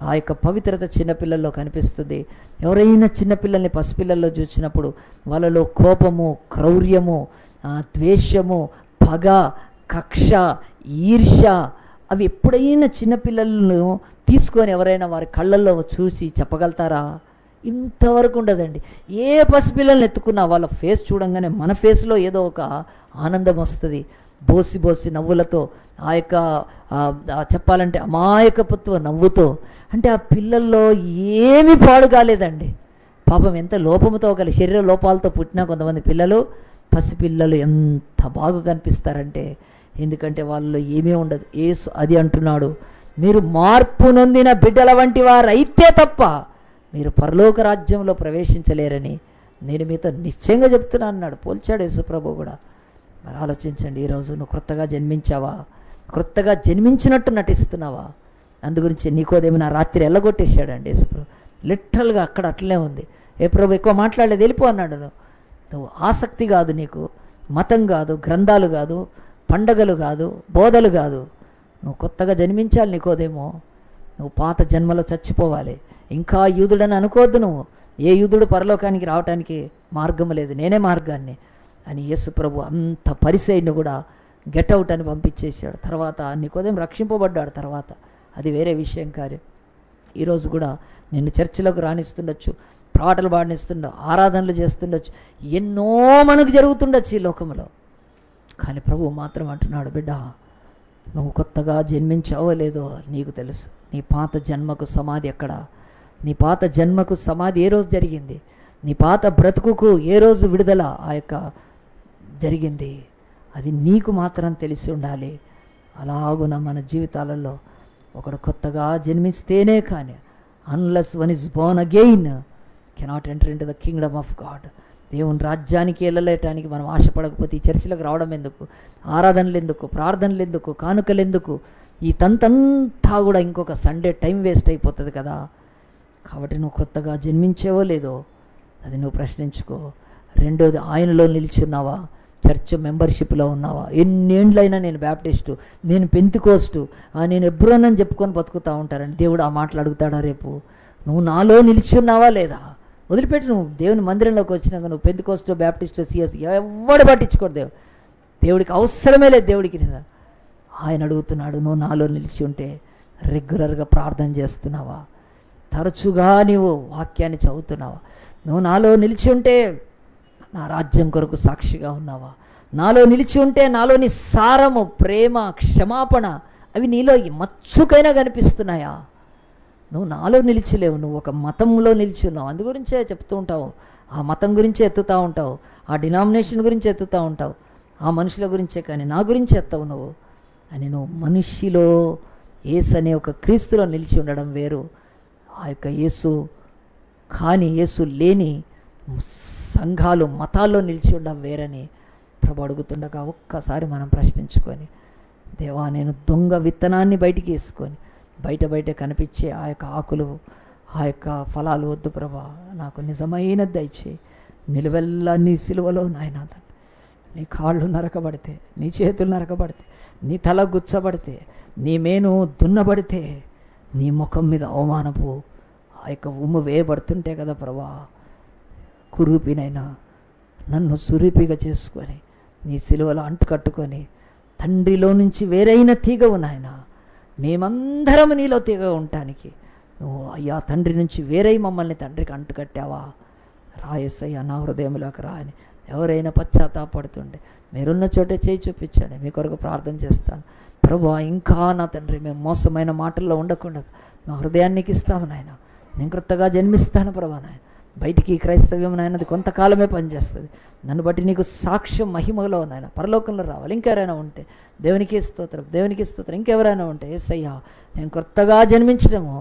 ఆ యొక్క పవిత్రత చిన్నపిల్లల్లో కనిపిస్తుంది. ఎవరైనా చిన్నపిల్లల్ని పసిపిల్లల్లో చూసినప్పుడు వాళ్ళలో కోపము, క్రౌర్యము, ద్వేషము, పగ, కక్ష, ఈర్ష్య అవి ఎప్పుడైనా చిన్నపిల్లలను తీసుకొని ఎవరైనా వారి కళ్ళల్లో చూసి చెప్పగలుగుతారా? ఇంతవరకు ఉండదండి. ఏ పసిపిల్లల్ని ఎత్తుకున్నా వాళ్ళ ఫేస్ చూడంగానే మన ఫేస్లో ఏదో ఒక ఆనందం వస్తుంది. బోసి బోసి నవ్వులతో, ఆ యొక్క చెప్పాలంటే అమాయకపుత్వ నవ్వుతో, అంటే ఆ పిల్లల్లో ఏమీ పాడు కాలేదండి. పాపం ఎంత లోపముతో, ఒక శరీర లోపాలతో పుట్టినా కొంతమంది పిల్లలు, పసిపిల్లలు ఎంత బాగా కనిపిస్తారంటే, ఎందుకంటే వాళ్ళలో ఏమీ ఉండదు. యేసు అది అంటున్నాడు, మీరు మార్పు నొందిన బిడ్డల వంటి వారు అయితే తప్ప మీరు పరలోక రాజ్యంలో ప్రవేశించలేరని నేను మీతో నిశ్చయంగా చెప్తున్నా అన్నాడు. పోల్చాడు యేసుప్రభు కూడా. మరి ఆలోచించండి, ఈరోజు నువ్వు క్రొత్తగా జన్మించావా? క్రొత్తగా జన్మించినట్టు నటిస్తున్నావా? అందుగురించి నికోదేమును రాత్రి ఎల్లగొట్టేశాడండి యేసుప్రభు. లిటరల్గా అక్కడ అట్లనే ఉంది. ఏ ప్రభు ఎక్కువ మాట్లాడలేదు, వెళ్ళిపో అన్నాడు. నువ్వు ఆసక్తి కాదు, నీకు మతం కాదు, గ్రంథాలు కాదు, పండగలు కాదు, బోధలు కాదు, నువ్వు కొత్తగా జన్మించాలి. నికోదేమో నువ్వు పాత జన్మలో చచ్చిపోవాలి. ఇంకా యూదుడని అనుకోవద్దు, నువ్వు ఏ యూదుడు పరలోకానికి రావటానికి మార్గం లేదు, నేనే మార్గాన్ని అని యేసు ప్రభు అంత పరిసయ్యుని కూడా గెట్ అవుట్ అని పంపించేశాడు. తర్వాత నికోదేము రక్షింపబడ్డాడు. తర్వాత అది వేరే విషయం కాదు. ఈరోజు కూడా నిన్ను చర్చిలకు రాణిస్తుండొచ్చు, పాటలు పాడిస్తుండవు, ఆరాధనలు చేస్తుండొచ్చు, ఎన్నో మనకు జరుగుతుండొచ్చు ఈ లోకంలో. కానీ ప్రభువు మాత్రం అంటున్నాడు, బిడ్డ నువ్వు కొత్తగా జన్మించావో లేదో నీకు తెలుసు. నీ పాత జన్మకు సమాధి ఎక్కడ? నీ పాత జన్మకు సమాధి ఏ రోజు జరిగింది? నీ పాత బ్రతుకుకు ఏ రోజు విడుదల జరిగింది? అది నీకు మాత్రం తెలిసి ఉండాలి. అలాగున మన జీవితాలలో ఒకడు కొత్తగా జన్మిస్తేనే కానీ, unless one is Born again cannot enter in to the Kingdom of God. దేవుని రాజ్యానికి వెళ్ళలేటానికి మనం ఆశపడకపోతే ఈ చర్చిలకు రావడం ఎందుకు? ఆరాధనలు ఎందుకు? ప్రార్థనలు ఎందుకు? కానుకలు ఎందుకు? ఈ తంతంతా కూడా ఇంకొక సండే టైం వేస్ట్ అయిపోతుంది కదా. కాబట్టి నువ్వు కొత్తగా జన్మించేవో లేదో అది నువ్వు ప్రశ్నించుకో. రెండోది, ఆయనలో నిలిచున్నావా? చర్చ్ మెంబర్షిప్లో ఉన్నావా? ఎన్నేండ్లైనా నేను బ్యాప్టిస్టు, నేను పెంతికోస్టు, నేను ఎబ్రోన్ అని చెప్పుకొని బతుకుతూ ఉంటారని దేవుడు ఆ మాటలు అడుగుతాడా రేపు? నువ్వు నాలో నిలిచున్నావా లేదా? వదిలిపెట్టి నువ్వు దేవుని మందిరంలోకి వచ్చినాక నువ్వు పెంతికోస్టు, బ్యాప్టిస్టు, సిఎస్ ఎవడు పట్టించుకోడు. దేవుడికి అవసరమే లేదు. దేవుడికి ఆయన అడుగుతున్నాడు, నువ్వు నాలో నిలిచి ఉంటే రెగ్యులర్గా ప్రార్థన చేస్తున్నావా? తరచుగా నీవు వాక్యాన్ని చదువుతున్నావా? నువ్వు నాలో నిలిచి ఉంటే నా రాజ్యం కొరకు సాక్షిగా ఉన్నావా? నాలో నిలిచి ఉంటే నాలోని సారము, ప్రేమ, క్షమాపణ అవి నీలో మచ్చుకైనా కనిపిస్తున్నాయా? నువ్వు నాలో నిలిచిలేవు, నువ్వు ఒక మతంలో నిలిచి ఉన్నావు. అందు గురించే చెప్తూ ఉంటావు, ఆ మతం గురించే ఎత్తుతూ ఉంటావు, ఆ డినామినేషన్ గురించి ఎత్తుతూ ఉంటావు, ఆ మనుషుల గురించే, కానీ నా గురించి ఎత్తవు నువ్వు అని. నువ్వు మనిషిలో యేసు అనే ఒక క్రీస్తులో నిలిచి ఉండడం వేరు, ఆ యొక్క యేసు కానీ యేసు లేని సంఘాలు, మతాల్లో నిలిచి ఉండడం వేరని ప్రభు అడుగుతుండగా ఒక్కసారి మనం ప్రశ్నించుకొని, దేవా నేను దొంగ విత్తనాన్ని బయటికి వేసుకొని బయట కనిపించే ఆ యొక్క ఆకులు, ఆ యొక్క ఫలాలు వద్దు ప్రభా, నాకు నిజమైన దయచేయి. నిలువెల్లా నీ సిలువలో నాయనా, నీ కాళ్ళు నరకబడితే, నీ చేతులు నరకబడితే, నీ తల గుచ్చబడితే, నీ మేను దున్నబడితే, నీ ముఖం మీద అవమానపు ఆ యొక్క ఉమ్ము వేయబడుతుంటే కదా ప్రభా, కురూపినైనా నన్ను సురూపిగా చేసుకొని నీ సిలువలో అంటుకట్టుకొని, తండ్రిలో నుంచి వేరైన తీగవు నాయన, మేమందరం నీలో తీగ ఉండటానికి నువ్వు అయ్యా తండ్రి నుంచి వేరై మమ్మల్ని తండ్రికి అంటుకట్టావా? రాయసయ్యా నా హృదయంలోకి రా అని ఎవరైనా పశ్చాత్తాపడుతుండే మీరున్న చోటే చేయి చూపించండి, మీ కొరకు ప్రార్థన చేస్తాను. ప్రభువా ఇంకా నా తండ్రి మేము మోసమైన మాటల్లో ఉండకుండా మా హృదయానికి ఇస్తాము నాయన. నేను క్రొత్తగా జన్మిస్తాను ప్రభా నాయన. బయటికి క్రైస్తవ్యం నాయనది కొంతకాలమే పనిచేస్తుంది. నన్ను బట్టి నీకు సాక్ష్యం మహిమలో నాయన పరలోకంలో రావాలి. ఇంకెవరైనా ఉంటే దేవునికి స్తోత్రం, దేవునికి స్తోత్రం. ఇంకెవరైనా ఉంటే యేసయ్యా నేను కొత్తగా జన్మించడము,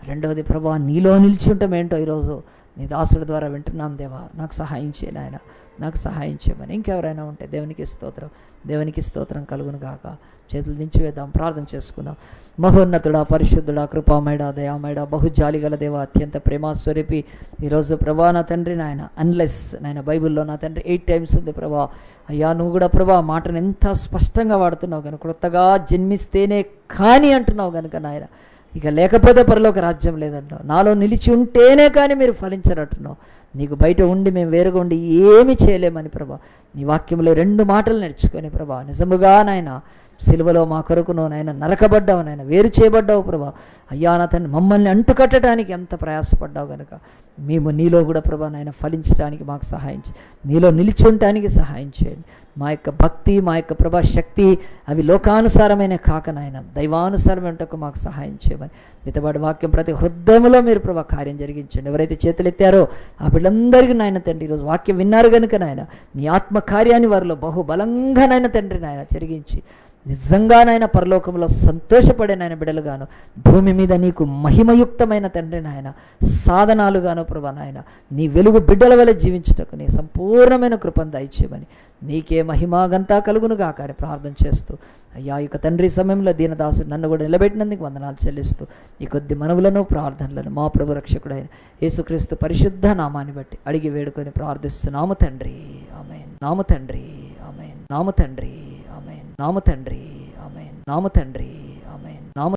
రెండవది ప్రభా నీలో నిలిచి ఉండటం ఏంటో ఈరోజు నీ దాసుడి ద్వారా వింటున్నాం దేవా, నాకు సహాయం చేయ నాయన, నాకు సహాయం చేయమని. ఇంకెవరైనా ఉంటే దేవునికి స్తోత్రం, దేవునికి స్తోత్రం కలుగును గాక. చేతులు దించి వేద్దాం, ప్రార్థన చేసుకుందాం. మహోన్నతుడా, పరిశుద్ధుడా, కృపామయుడా, దయామయుడా, బహుజాలి గల దేవ, అత్యంత ప్రేమాస్వరూపి, ఈరోజు ప్రభా నా తండ్రి నాయన అన్లెస్ నాయన బైబిల్లో నా తండ్రి 8 times ఉంది ప్రభా. అయ్యా నువ్వు కూడా ప్రభా మాటను ఎంత స్పష్టంగా వాడుతున్నావు కనుక, కొత్తగా జన్మిస్తేనే కానీ అంటున్నావు కనుక నాయన, ఇక లేకపోతే పరలోక రాజ్యం లేదంటున్నావు. నాలో నిలిచి ఉంటేనే కానీ మీరు ఫలించరంటున్నావు. నీకు బయట ఉండి మేము వేరుగా ఉండి ఏమి చేయలేమని ప్రభా, నీ వాక్యంలో 2 మాటలు నేర్చుకొని ప్రభా, నిజముగా నాయన సిలువలో మా కొరకు నాయన నరకబడ్డావు నాయన, వేరు చేయబడ్డావు ప్రభా. అయ్యా నా తండ్రి మమ్మల్ని అంటుకట్టడానికి ఎంత ప్రయాసపడ్డావు కనుక మేము నీలో కూడా ప్రభా నాయన ఫలించడానికి మాకు సహాయం చేయండి, నీలో నిలిచి ఉండటానికి సహాయం చేయండి. మా యొక్క భక్తి, మా యొక్క ప్రభా శక్తి అవి లోకానుసారమైన కాక నాయన దైవానుసారమైనటకు మాకు సహాయం చేయమని మితబాడి వాక్యం ప్రతి హృదయంలో మీరు ప్రభా కార్యం జరిగించండి. ఎవరైతే చేతులు ఎత్తారో ఆ బిడ్డలందరికీ నాయన తండ్రి ఈరోజు వాక్యం విన్నారు కనుక నాయన నీ ఆత్మ కార్యాన్ని వారిలో బహుబలంగా నాయన తండ్రి నాయన జరిగించి నిజంగా నాయన పరలోకంలో సంతోషపడే నాయన బిడ్డలుగాను, భూమి మీద నీకు మహిమయుక్తమైన తండ్రి నాయన సాధనాలుగాను ప్రభా నాయన నీ వెలుగు బిడ్డల వల్ల జీవించుటకు నీ సంపూర్ణమైన కృపను దయచేయమని నీకే మహిమాగంతా కలుగునుగా కానీ ప్రార్థన చేస్తూ, అయ్యా ఇక తండ్రి సమయంలో దీనదాసుడు నన్ను కూడా నిలబెట్టినందుకు వందనాలు చెల్లిస్తూ ఈ కొద్ది మనవులను ప్రార్థనలను మా ప్రభు రక్షకుడైన యేసుక్రీస్తు పరిశుద్ధ నామాన్ని బట్టి అడిగి వేడుకొని ప్రార్థిస్తున్నాము తండ్రి, ఆమేన్. నాము తండ్రి, ఆమేన్. నాము తండ్రి, ఆమేన్. నాము తండ్రి, ఆమేన్. నాము తండ్రి, ఆమేన్. నాము